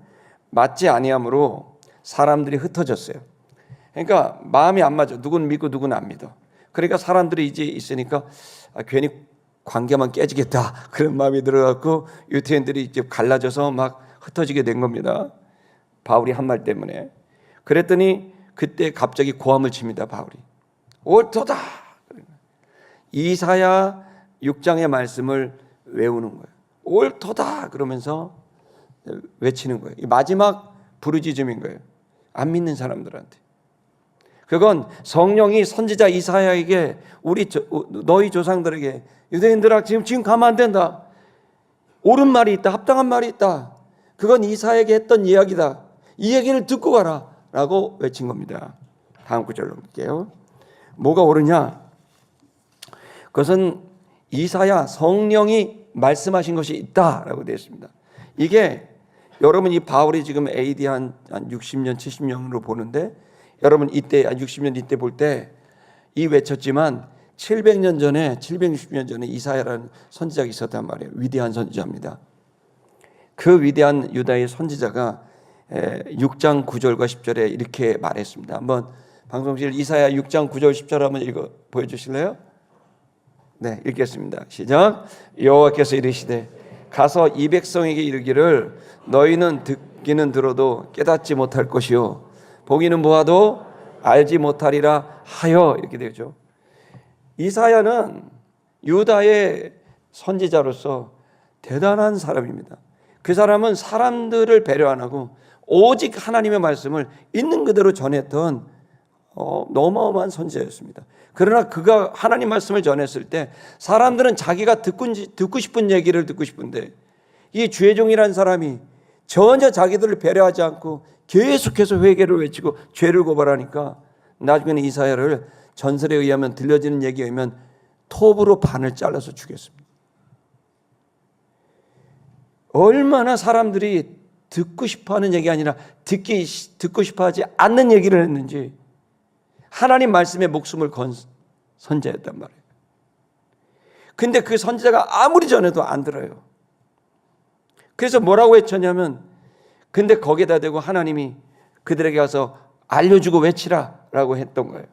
맞지 아니함으로 사람들이 흩어졌어요. 그러니까 마음이 안 맞아. 누군 믿고 누군 안 믿어. 그러니까 사람들이 이제 있으니까 괜히 관계만 깨지겠다 그런 마음이 들어갖고 유태인들이 이제 갈라져서 막 흩어지게 된 겁니다. 바울이 한 말 때문에. 그랬더니 그때 갑자기 고함을 칩니다. 바울이. 옳도다. 이사야 6장의 말씀을 외우는 거예요. 옳도다 그러면서 외치는 거예요. 이 마지막 부르짖음인 거예요. 안 믿는 사람들한테. 그건 성령이 선지자 이사야에게 너희 조상들에게 유대인들아 지금 가면 안 된다. 옳은 말이 있다. 합당한 말이 있다. 그건 이사야에게 했던 이야기다. 이 얘기를 듣고 가라 라고 외친 겁니다. 다음 구절로 볼게요. 뭐가 옳으냐? 그것은 이사야 성령이 말씀하신 것이 있다라고 되어 있습니다. 이게 여러분 이 바울이 지금 AD 한 60년 70년으로 보는데 여러분 이때 60년 이때 볼 때 이 외쳤지만 700년 전에 760년 전에 이사야라는 선지자가 있었단 말이에요. 위대한 선지자입니다. 그 위대한 유다의 선지자가 6장 9절과 10절에 이렇게 말했습니다. 한번 방송실 이사야 6장 9절 10절 한번 읽어 보여주실래요? 네, 읽겠습니다. 시작. 여호와께서 이르시되 가서 이 백성에게 이르기를 너희는 듣기는 들어도 깨닫지 못할 것이요 보기는 보아도 알지 못하리라 하여 이렇게 되죠. 이사야는 유다의 선지자로서 대단한 사람입니다. 그 사람은 사람들을 배려 안 하고 오직 하나님의 말씀을 있는 그대로 전했던 어마어마한 선지자였습니다. 그러나 그가 하나님 말씀을 전했을 때 사람들은 자기가 듣고 싶은 얘기를 듣고 싶은데 이 죄종이라는 사람이 전혀 자기들을 배려하지 않고 계속해서 회개를 외치고 죄를 고발하니까 나중에는 이사야를 전설에 의하면 들려지는 얘기에 의하면 톱으로 반을 잘라서 죽였습니다. 얼마나 사람들이 듣고 싶어하는 얘기 아니라 듣고 싶어하지 않는 얘기를 했는지 하나님 말씀에 목숨을 건 선지자였단 말이에요. 근데 그 선지자가 아무리 전해도 안 들어요. 그래서 뭐라고 외쳤냐면 근데 거기에다 대고 하나님이 그들에게 가서 알려주고 외치라 라고 했던 거예요.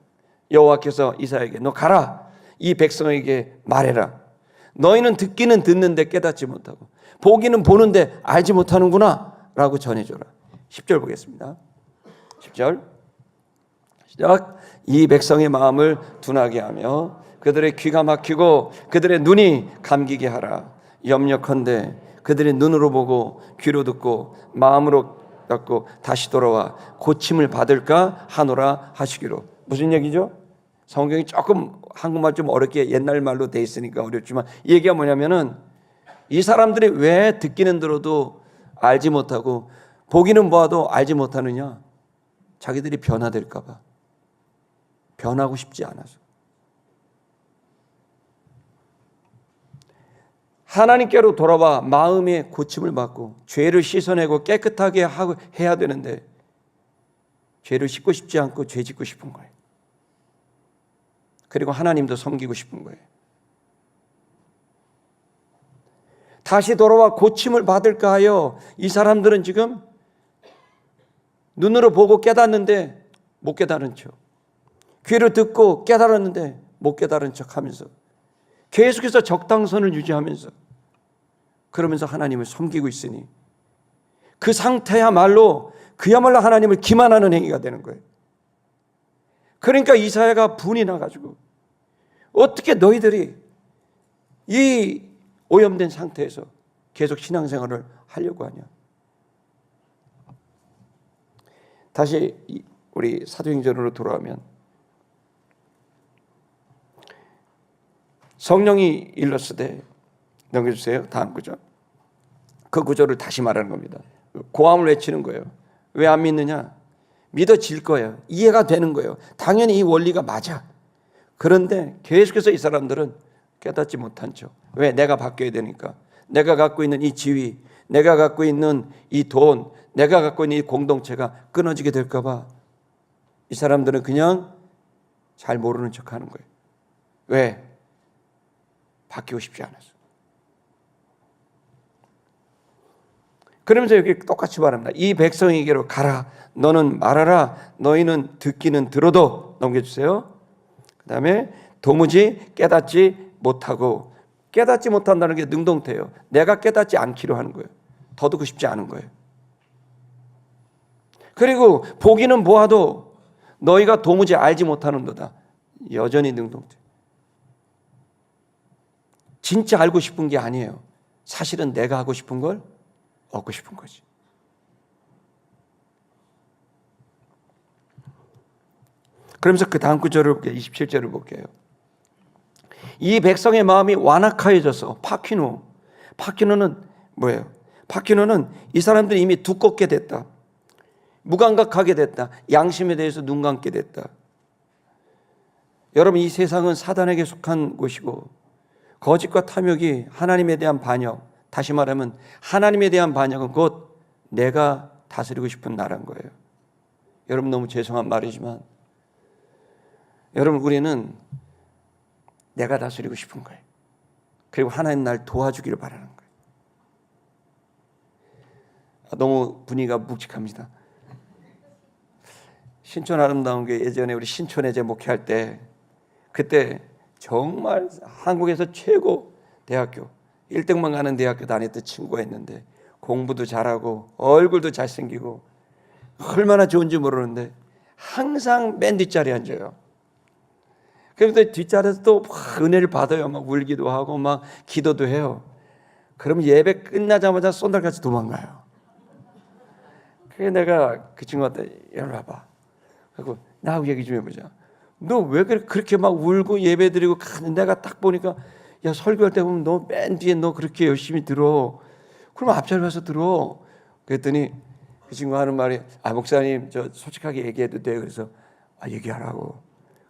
여호와께서 이사야에게 너 가라 이 백성에게 말해라. 너희는 듣기는 듣는데 깨닫지 못하고 보기는 보는데 알지 못하는구나 라고 전해줘라. 10절 보겠습니다. 10절 시작. 이 백성의 마음을 둔하게 하며 그들의 귀가 막히고 그들의 눈이 감기게 하라. 염려컨대 그들의 눈으로 보고 귀로 듣고 마음으로 갖고 다시 돌아와 고침을 받을까 하노라 하시기로. 무슨 얘기죠? 성경이 조금 한국말 좀 어렵게 옛날 말로 돼 있으니까 어렵지만 이 얘기가 뭐냐면은 이 사람들이 왜 듣기는 들어도 알지 못하고 보기는 보아도 알지 못하느냐? 자기들이 변화될까 봐. 변하고 싶지 않아서. 하나님께로 돌아와 마음의 고침을 받고 죄를 씻어내고 깨끗하게 해야 되는데 죄를 씻고 싶지 않고 죄 짓고 싶은 거예요. 그리고 하나님도 섬기고 싶은 거예요. 다시 돌아와 고침을 받을까 하여 이 사람들은 지금 눈으로 보고 깨닫는데 못 깨달은 척, 귀로 듣고 깨달았는데 못 깨달은 척 하면서 계속해서 적당선을 유지하면서 그러면서 하나님을 섬기고 있으니 그 상태야말로 그야말로 하나님을 기만하는 행위가 되는 거예요. 그러니까 이사야가 분이 나가지고 어떻게 너희들이 이 오염된 상태에서 계속 신앙생활을 하려고 하냐. 다시 우리 사도행전으로 돌아오면 성령이 일렀으되 넘겨주세요. 다음 구절. 그 구절을 다시 말하는 겁니다. 고함을 외치는 거예요. 왜 안 믿느냐? 믿어질 거예요. 이해가 되는 거예요. 당연히 이 원리가 맞아. 그런데 계속해서 이 사람들은 깨닫지 못한 척. 왜? 내가 바뀌어야 되니까. 내가 갖고 있는 이 지위, 내가 갖고 있는 이 돈, 내가 갖고 있는 이 공동체가 끊어지게 될까 봐 이 사람들은 그냥 잘 모르는 척 하는 거예요. 왜? 바뀌고 싶지 않아서. 그러면서 여기 똑같이 말합니다. 이 백성에게로 가라. 너는 말하라. 너희는 듣기는 들어도. 넘겨주세요. 그 다음에 도무지 깨닫지 못하고. 깨닫지 못한다는 게 능동태예요. 내가 깨닫지 않기로 하는 거예요. 더 듣고 싶지 않은 거예요. 그리고 보기는 보아도 너희가 도무지 알지 못하는도다. 여전히 능동태. 진짜 알고 싶은 게 아니에요. 사실은 내가 하고 싶은 걸 얻고 싶은 거지. 그러면서 그 다음 구절을 볼게요. 27절을 볼게요. 이 백성의 마음이 완악하여져서 파키노는 뭐예요? 파키노는 이 사람들이 이미 두껍게 됐다. 무감각하게 됐다. 양심에 대해서 눈 감게 됐다. 여러분, 이 세상은 사단에게 속한 곳이고 거짓과 탐욕이 하나님에 대한 반역, 다시 말하면 하나님에 대한 반역은 곧 내가 다스리고 싶은 나라인 거예요. 여러분, 너무 죄송한 말이지만 여러분, 우리는 내가 다스리고 싶은 거예요. 그리고 하나님 날 도와주기를 바라는 거예요. 너무 분위기가 묵직합니다. 신촌 아름다운 게 예전에 우리 신촌에 제 목회할 때 그때 정말 한국에서 최고 대학교 1등만 가는 대학교 다녔던 친구가 있는데 공부도 잘하고 얼굴도 잘생기고 얼마나 좋은지 모르는데 항상 맨 뒷자리에 앉아요. 그래서 뒷자리에서 또 은혜를 받아요. 막 울기도 하고 막 기도도 해요. 그럼 예배 끝나자마자 쏜달같이 도망가요. 그래서 내가 그 친구한테 이리 와봐. 그리고 나하고 얘기 좀 해보자. 너 왜 그렇게 막 울고 예배 드리고 가는데 내가 딱 보니까 야, 설교할 때 보면 너 맨 뒤에 너 그렇게 열심히 들어. 그럼 앞자리 가서 들어. 그랬더니 그 친구가 하는 말이 목사님 저 솔직하게 얘기해도 돼요. 그래서 얘기하라고.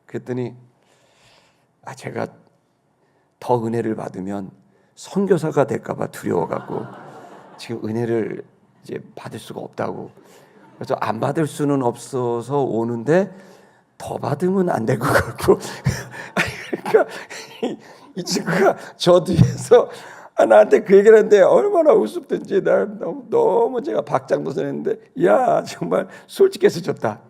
그랬더니 제가 더 은혜를 받으면 선교사가 될까 봐 두려워갖고 지금 은혜를 이제 받을 수가 없다고. 그래서 안 받을 수는 없어서 오는데 더 받으면 안 될 것 같고. 그러니까 이 친구가 저 뒤에서 나한테 그 얘기를 하는데 얼마나 우습든지 날 너무 제가 박장도선했는데 야 정말 솔직해서 좋다.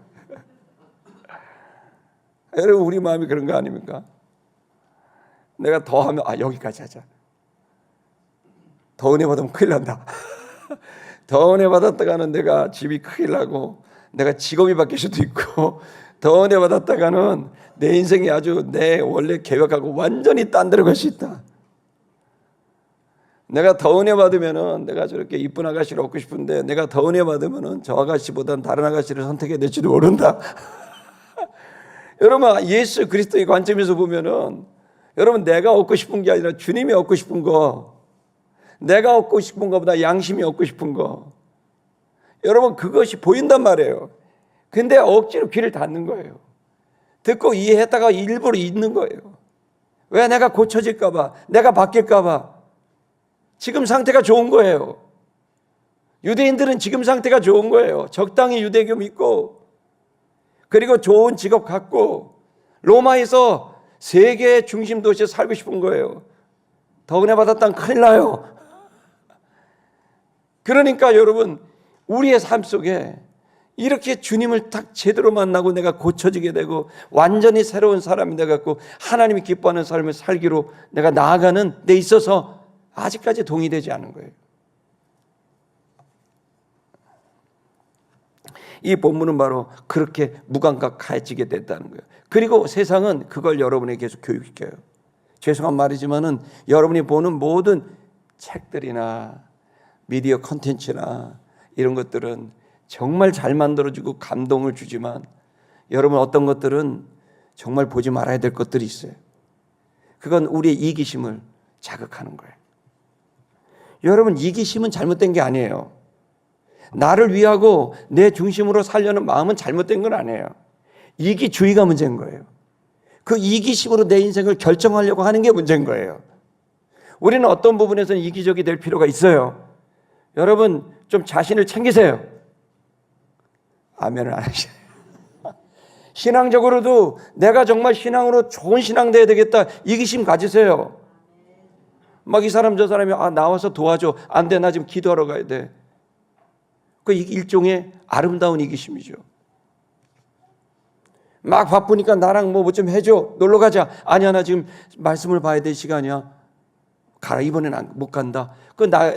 여러분, 우리 마음이 그런 거 아닙니까? 내가 더 하면 여기까지 하자. 더 은혜 받으면 큰일 난다. 더 은혜 받았다가는 내가 집이 큰일 나고 내가 직업이 바뀔 수도 있고 더 은혜 받았다가는 내 인생이 아주 내 원래 계획하고 완전히 딴 데로 갈 수 있다. 내가 더 은혜 받으면은 내가 저렇게 이쁜 아가씨를 얻고 싶은데 내가 더 은혜 받으면은 저 아가씨보다는 다른 아가씨를 선택해야 될지도 모른다. 여러분, 예수 그리스도의 관점에서 보면은 여러분, 내가 얻고 싶은 게 아니라 주님이 얻고 싶은 거, 내가 얻고 싶은 것보다 양심이 얻고 싶은 거, 여러분 그것이 보인단 말이에요. 근데 억지로 귀를 닫는 거예요. 듣고 이해했다가 일부러 잊는 거예요. 왜? 내가 고쳐질까 봐, 내가 바뀔까 봐. 지금 상태가 좋은 거예요. 유대인들은 지금 상태가 좋은 거예요. 적당히 유대교 믿고 그리고 좋은 직업 갖고 로마에서 세계의 중심 도시에 살고 싶은 거예요. 더 은혜 받았다면 큰일 나요. 그러니까 여러분, 우리의 삶 속에 이렇게 주님을 딱 제대로 만나고 내가 고쳐지게 되고 완전히 새로운 사람이 돼갖고 하나님이 기뻐하는 삶을 살기로 내가 나아가는 데 있어서 아직까지 동의되지 않은 거예요. 이 본문은 바로 그렇게 무감각해지게 됐다는 거예요. 그리고 세상은 그걸 여러분에게 계속 교육시켜요. 죄송한 말이지만은 여러분이 보는 모든 책들이나 미디어 콘텐츠나 이런 것들은 정말 잘 만들어지고 감동을 주지만 여러분, 어떤 것들은 정말 보지 말아야 될 것들이 있어요. 그건 우리의 이기심을 자극하는 거예요. 여러분, 이기심은 잘못된 게 아니에요. 나를 위하고 내 중심으로 살려는 마음은 잘못된 건 아니에요. 이기주의가 문제인 거예요. 그 이기심으로 내 인생을 결정하려고 하는 게 문제인 거예요. 우리는 어떤 부분에서는 이기적이 될 필요가 있어요. 여러분, 좀 자신을 챙기세요. 아멘을 안 하시네요. 신앙적으로도 내가 정말 신앙으로 좋은 신앙 돼야 되겠다, 이기심 가지세요. 막 이 사람 저 사람이 나와서 도와줘, 안 돼, 나 지금 기도하러 가야 돼. 그 일종의 아름다운 이기심이죠. 막 바쁘니까 나랑 뭐 좀 해줘, 놀러 가자. 아니야, 나 지금 말씀을 봐야 될 시간이야. 가라, 이번엔 못 간다.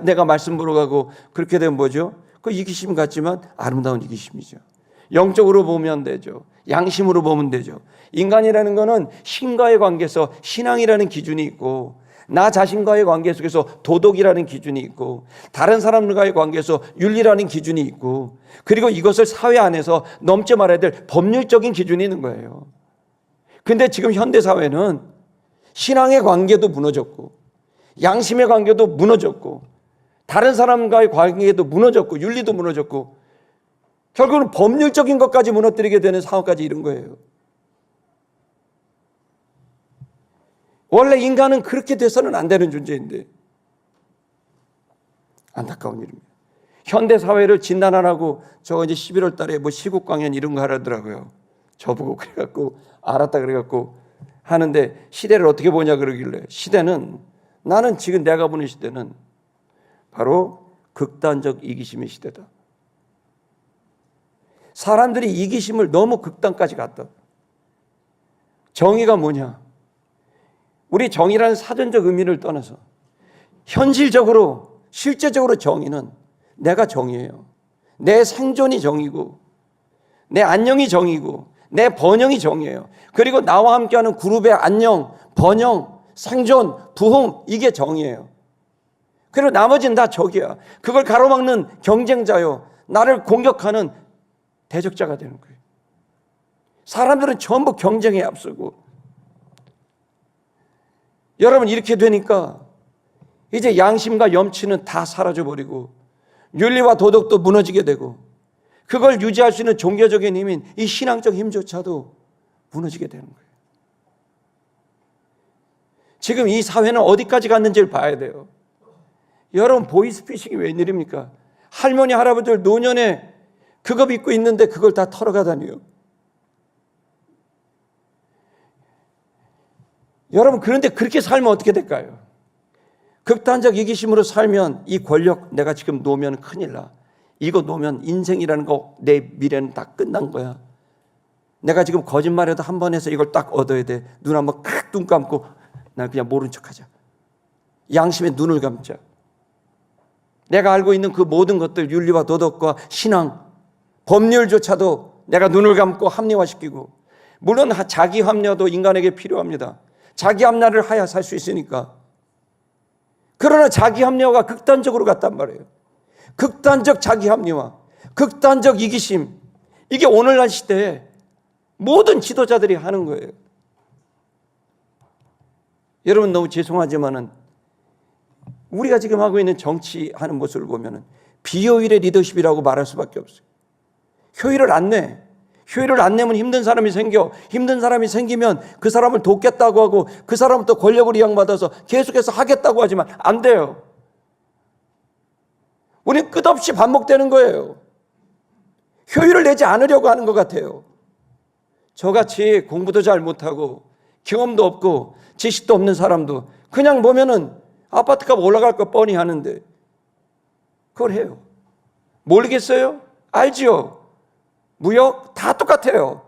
내가 말씀 보러 가고 그렇게 되면 뭐죠? 그 이기심 같지만 아름다운 이기심이죠. 영적으로 보면 되죠. 양심으로 보면 되죠. 인간이라는 거는 신과의 관계에서 신앙이라는 기준이 있고 나 자신과의 관계 속에서 도덕이라는 기준이 있고 다른 사람들과의 관계에서 윤리라는 기준이 있고 그리고 이것을 사회 안에서 넘지 말아야 될 법률적인 기준이 있는 거예요. 근데 지금 현대사회는 신앙의 관계도 무너졌고 양심의 관계도 무너졌고 다른 사람과의 관계도 무너졌고 윤리도 무너졌고 결국은 법률적인 것까지 무너뜨리게 되는 상황까지 이른 거예요. 원래 인간은 그렇게 돼서는 안 되는 존재인데 안타까운 일입니다. 현대 사회를 진단하라고 저 이제 11월 달에 뭐 시국 강연 이런 거 하라더라고요. 저보고 그래갖고 알았다 그래갖고 하는데 시대를 어떻게 보냐 그러길래 시대는 나는 지금 내가 보는 시대는 바로 극단적 이기심의 시대다. 사람들이 이기심을 너무 극단까지 갔다. 정의가 뭐냐? 우리 정의라는 사전적 의미를 떠나서 현실적으로 실제적으로 정의는 내가 정의예요. 내 생존이 정의고 내 안녕이 정의고 내 번영이 정의예요. 그리고 나와 함께하는 그룹의 안녕, 번영, 생존, 부흥 이게 정의예요. 그리고 나머지는 다 적이야. 그걸 가로막는 경쟁자요. 나를 공격하는 대적자가 되는 거예요. 사람들은 전부 경쟁에 앞서고 여러분 이렇게 되니까 이제 양심과 염치는 다 사라져버리고 윤리와 도덕도 무너지게 되고 그걸 유지할 수 있는 종교적인 힘인 이 신앙적 힘조차도 무너지게 되는 거예요. 지금 이 사회는 어디까지 갔는지를 봐야 돼요. 여러분 보이스피싱이 웬일입니까? 할머니 할아버지들 노년에 그거 입고 있는데 그걸 다 털어가다니요. 여러분 그런데 그렇게 살면 어떻게 될까요? 극단적 이기심으로 살면 이 권력 내가 지금 놓으면 큰일 나. 이거 놓으면 인생이라는 거 내 미래는 다 끝난 거야. 내가 지금 거짓말해도 한 번 해서 이걸 딱 얻어야 돼. 눈 한번 칵 눈 감고 난 그냥 모른 척하자. 양심에 눈을 감자. 내가 알고 있는 그 모든 것들 윤리와 도덕과 신앙 법률조차도 내가 눈을 감고 합리화시키고 물론 자기 합리화도 인간에게 필요합니다. 자기 합리화를 하야 살 수 있으니까. 그러나 자기 합리화가 극단적으로 갔단 말이에요. 극단적 자기 합리화, 극단적 이기심 이게 오늘날 시대에 모든 지도자들이 하는 거예요. 여러분 너무 죄송하지만은 우리가 지금 하고 있는 정치하는 모습을 보면은 비효율의 리더십이라고 말할 수밖에 없어요. 효율을 안 내. 효율을 안 내면 힘든 사람이 생겨. 힘든 사람이 생기면 그 사람을 돕겠다고 하고 그 사람은 또 권력을 이양받아서 계속해서 하겠다고 하지만 안 돼요. 우리는 끝없이 반복되는 거예요. 효율을 내지 않으려고 하는 것 같아요. 저같이 공부도 잘 못하고 경험도 없고 지식도 없는 사람도 그냥 보면은 아파트값 올라갈 거 뻔히 하는데 그걸 해요. 모르겠어요? 알지요? 무역 다 똑같아요.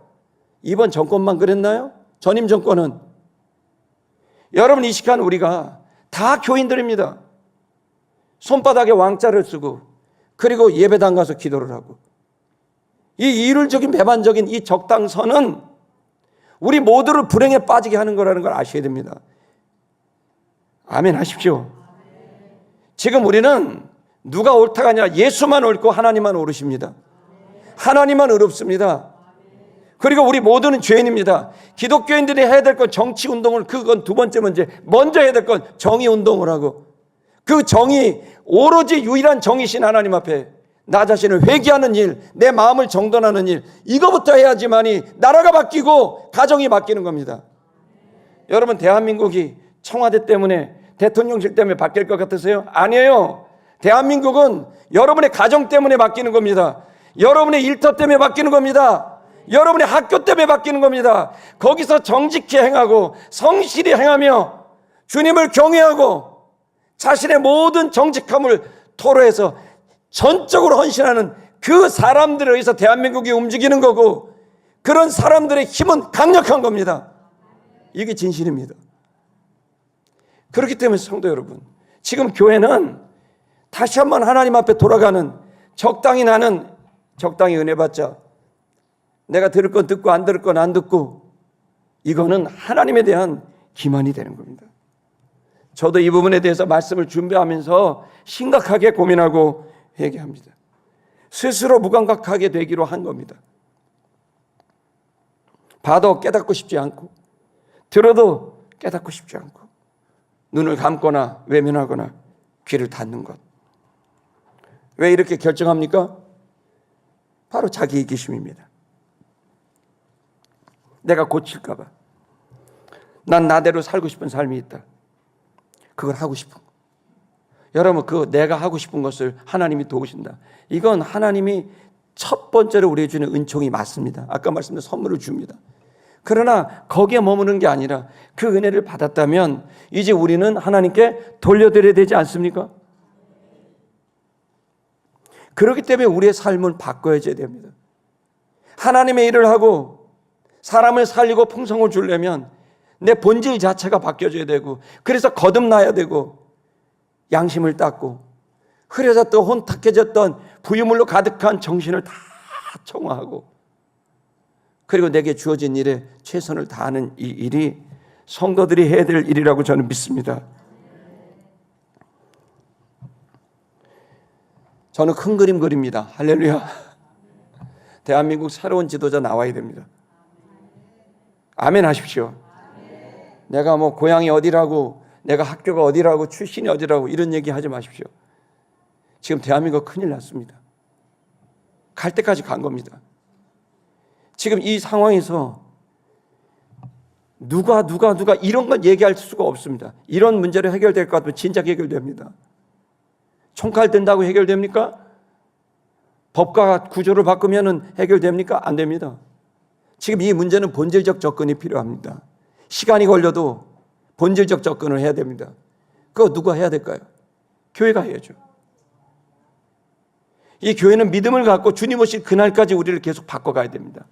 이번 정권만 그랬나요? 전임 정권은. 여러분 이 시간 우리가 다 교인들입니다. 손바닥에 왕자를 쓰고 그리고 예배당 가서 기도를 하고 이 이율적인 배반적인 이 적당선은 우리 모두를 불행에 빠지게 하는 거라는 걸 아셔야 됩니다. 아멘 하십시오. 지금 우리는 누가 옳다가 아니라 예수만 옳고 하나님만 옳으십니다. 하나님만 의롭습니다. 그리고 우리 모두는 죄인입니다. 기독교인들이 해야 될 건 정치운동을 그건 두 번째 문제. 먼저 해야 될 건 정의운동을 하고 그 정의 오로지 유일한 정의신 하나님 앞에 나 자신을 회개하는 일, 내 마음을 정돈하는 일 이거부터 해야지만이 나라가 바뀌고 가정이 바뀌는 겁니다. 여러분 대한민국이 청와대 때문에 대통령실 때문에 바뀔 것 같으세요? 아니에요. 대한민국은 여러분의 가정 때문에 바뀌는 겁니다. 여러분의 일터 때문에 바뀌는 겁니다. 여러분의 학교 때문에 바뀌는 겁니다. 거기서 정직히 행하고 성실히 행하며 주님을 경외하고 자신의 모든 정직함을 토로해서 전적으로 헌신하는 그 사람들에 의해서 대한민국이 움직이는 거고 그런 사람들의 힘은 강력한 겁니다. 이게 진실입니다. 그렇기 때문에 성도 여러분, 지금 교회는 다시 한번 하나님 앞에 돌아가는 적당히 나는 적당히 은혜 받자. 내가 들을 건 듣고 안 들을 건 안 듣고 이거는 하나님에 대한 기만이 되는 겁니다. 저도 이 부분에 대해서 말씀을 준비하면서 심각하게 고민하고 회개합니다. 스스로 무감각하게 되기로 한 겁니다. 봐도 깨닫고 싶지 않고 들어도 깨닫고 싶지 않고 눈을 감거나 외면하거나 귀를 닫는 것. 왜 이렇게 결정합니까? 바로 자기 이기심입니다. 내가 고칠까 봐. 난 나대로 살고 싶은 삶이 있다. 그걸 하고 싶은 거. 여러분, 그 내가 하고 싶은 것을 하나님이 도우신다. 이건 하나님이 첫 번째로 우리에게 주는 은총이 맞습니다. 아까 말씀드린 선물을 줍니다. 그러나 거기에 머무는 게 아니라 그 은혜를 받았다면 이제 우리는 하나님께 돌려드려야 되지 않습니까? 그렇기 때문에 우리의 삶을 바꿔야지 됩니다. 하나님의 일을 하고 사람을 살리고 풍성을 주려면 내 본질 자체가 바뀌어져야 되고, 그래서 거듭나야 되고, 양심을 닦고 흐려졌던 혼탁해졌던 부유물로 가득한 정신을 다 청화하고, 그리고 내게 주어진 일에 최선을 다하는 이 일이 성도들이 해야 될 일이라고 저는 믿습니다. 저는 큰 그림 그립니다. 할렐루야. 대한민국 새로운 지도자 나와야 됩니다. 아멘 하십시오. 내가 뭐 고향이 어디라고, 내가 학교가 어디라고, 출신이 어디라고 이런 얘기 하지 마십시오. 지금 대한민국 큰일 났습니다. 갈 때까지 간 겁니다. 지금 이 상황에서 누가 이런 건 얘기할 수가 없습니다. 이런 문제로 해결될 것 같으면 진작 해결됩니다. 총칼 든다고 해결됩니까? 법과 구조를 바꾸면 해결됩니까? 안 됩니다. 지금 이 문제는 본질적 접근이 필요합니다. 시간이 걸려도 본질적 접근을 해야 됩니다. 그거 누가 해야 될까요? 교회가 해야죠. 이 교회는 믿음을 갖고 주님 오실 그날까지 우리를 계속 바꿔가야 됩니다.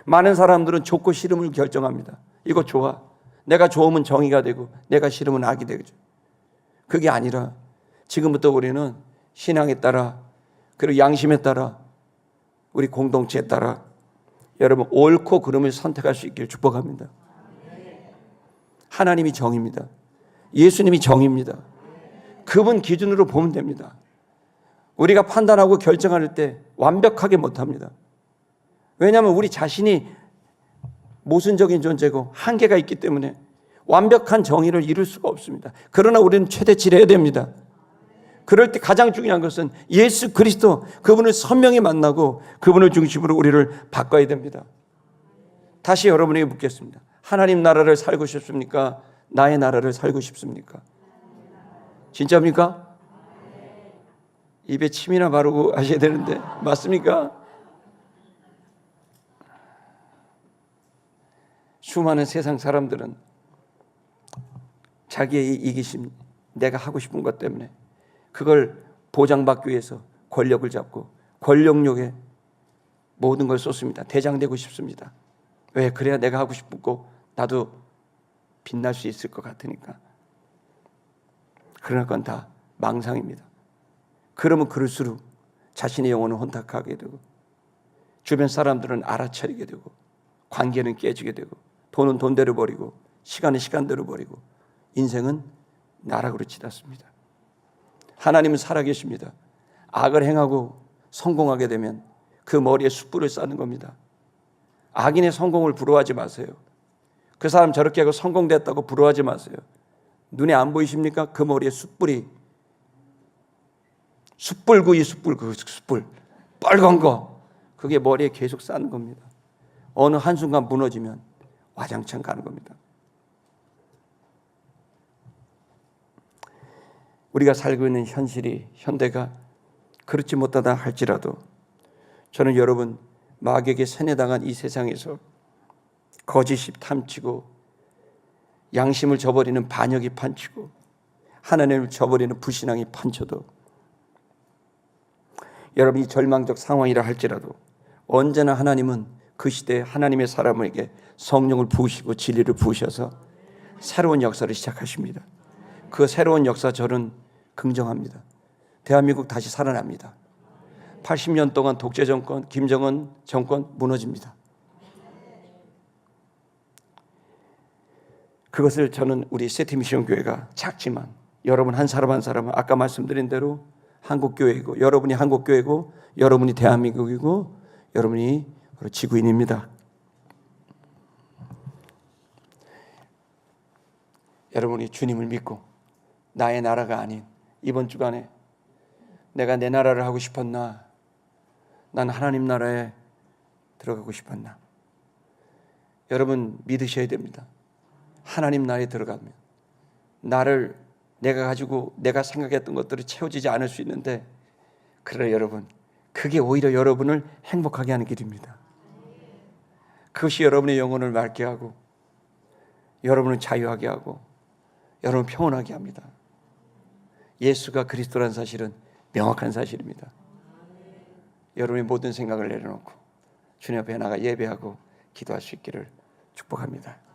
많은 사람들은 좋고 싫음을 결정합니다. 이거 좋아. 내가 좋으면 정의가 되고 내가 싫으면 악이 되죠. 그게 아니라 지금부터 우리는 신앙에 따라, 그리고 양심에 따라, 우리 공동체에 따라 여러분 옳고 그름을 선택할 수 있기를 축복합니다. 하나님이 정입니다. 예수님이 정입니다. 그분 기준으로 보면 됩니다. 우리가 판단하고 결정할 때 완벽하게 못합니다. 왜냐하면 우리 자신이 모순적인 존재고 한계가 있기 때문에 완벽한 정의를 이룰 수가 없습니다. 그러나 우리는 최대치를 해야 됩니다. 그럴 때 가장 중요한 것은 예수 그리스도, 그분을 선명히 만나고 그분을 중심으로 우리를 바꿔야 됩니다. 다시 여러분에게 묻겠습니다. 하나님 나라를 살고 싶습니까? 나의 나라를 살고 싶습니까? 진짜입니까? 입에 침이나 바르고 하셔야 되는데 맞습니까? 수많은 세상 사람들은 자기의 이기심, 내가 하고 싶은 것 때문에 그걸 보장받기 위해서 권력을 잡고 권력욕에 모든 걸 쏟습니다. 대장되고 싶습니다. 왜? 그래야 내가 하고 싶고 나도 빛날 수 있을 것 같으니까. 그러나 그건 다 망상입니다. 그러면 그럴수록 자신의 영혼은 혼탁하게 되고 주변 사람들은 알아차리게 되고 관계는 깨지게 되고 돈은 돈대로 버리고 시간은 시간대로 버리고 인생은 나락으로 치닫습니다. 하나님은 살아계십니다. 악을 행하고 성공하게 되면 그 머리에 숯불을 쌓는 겁니다. 악인의 성공을 부러워하지 마세요. 그 사람 저렇게 하고 성공됐다고 부러워하지 마세요. 눈에 안 보이십니까? 그 머리에 숯불이, 숯불구이, 숯불 빨간 거, 그게 머리에 계속 쌓는 겁니다. 어느 한순간 무너지면 와장창 가는 겁니다. 우리가 살고 있는 현실이, 현대가 그렇지 못하다 할지라도 저는 여러분 마귀에게 세뇌당한 이 세상에서 거짓이 탐치고 양심을 저버리는 반역이 판치고 하나님을 저버리는 불신앙이 판쳐도 여러분이 절망적 상황이라 할지라도 언제나 하나님은 그 시대에 하나님의 사람에게 성령을 부으시고 진리를 부으셔서 새로운 역사를 시작하십니다. 그 새로운 역사 저는 긍정합니다. 대한민국 다시 살아납니다. 80년 동안 독재 정권, 김정은 정권 무너집니다. 그것을 저는 우리 세티미션 교회가 작지만 여러분 한 사람 한 사람은 아까 말씀드린 대로 한국교회이고 여러분이 한국교회고 여러분이 대한민국이고 여러분이 지구인입니다. 여러분이 주님을 믿고 나의 나라가 아닌 이번 주간에 내가 내 나라를 하고 싶었나? 난 하나님 나라에 들어가고 싶었나? 여러분 믿으셔야 됩니다. 하나님 나라에 들어가면 나를 내가 가지고 내가 생각했던 것들이 채워지지 않을 수 있는데 그러나 여러분 그게 오히려 여러분을 행복하게 하는 길입니다. 그것이 여러분의 영혼을 맑게 하고 여러분을 자유하게 하고 여러분을 평온하게 합니다. 예수가 그리스도라는 사실은 명확한 사실입니다. 여러분의 모든 생각을 내려놓고 주님 앞에 나가 예배하고 기도할 수 있기를 축복합니다.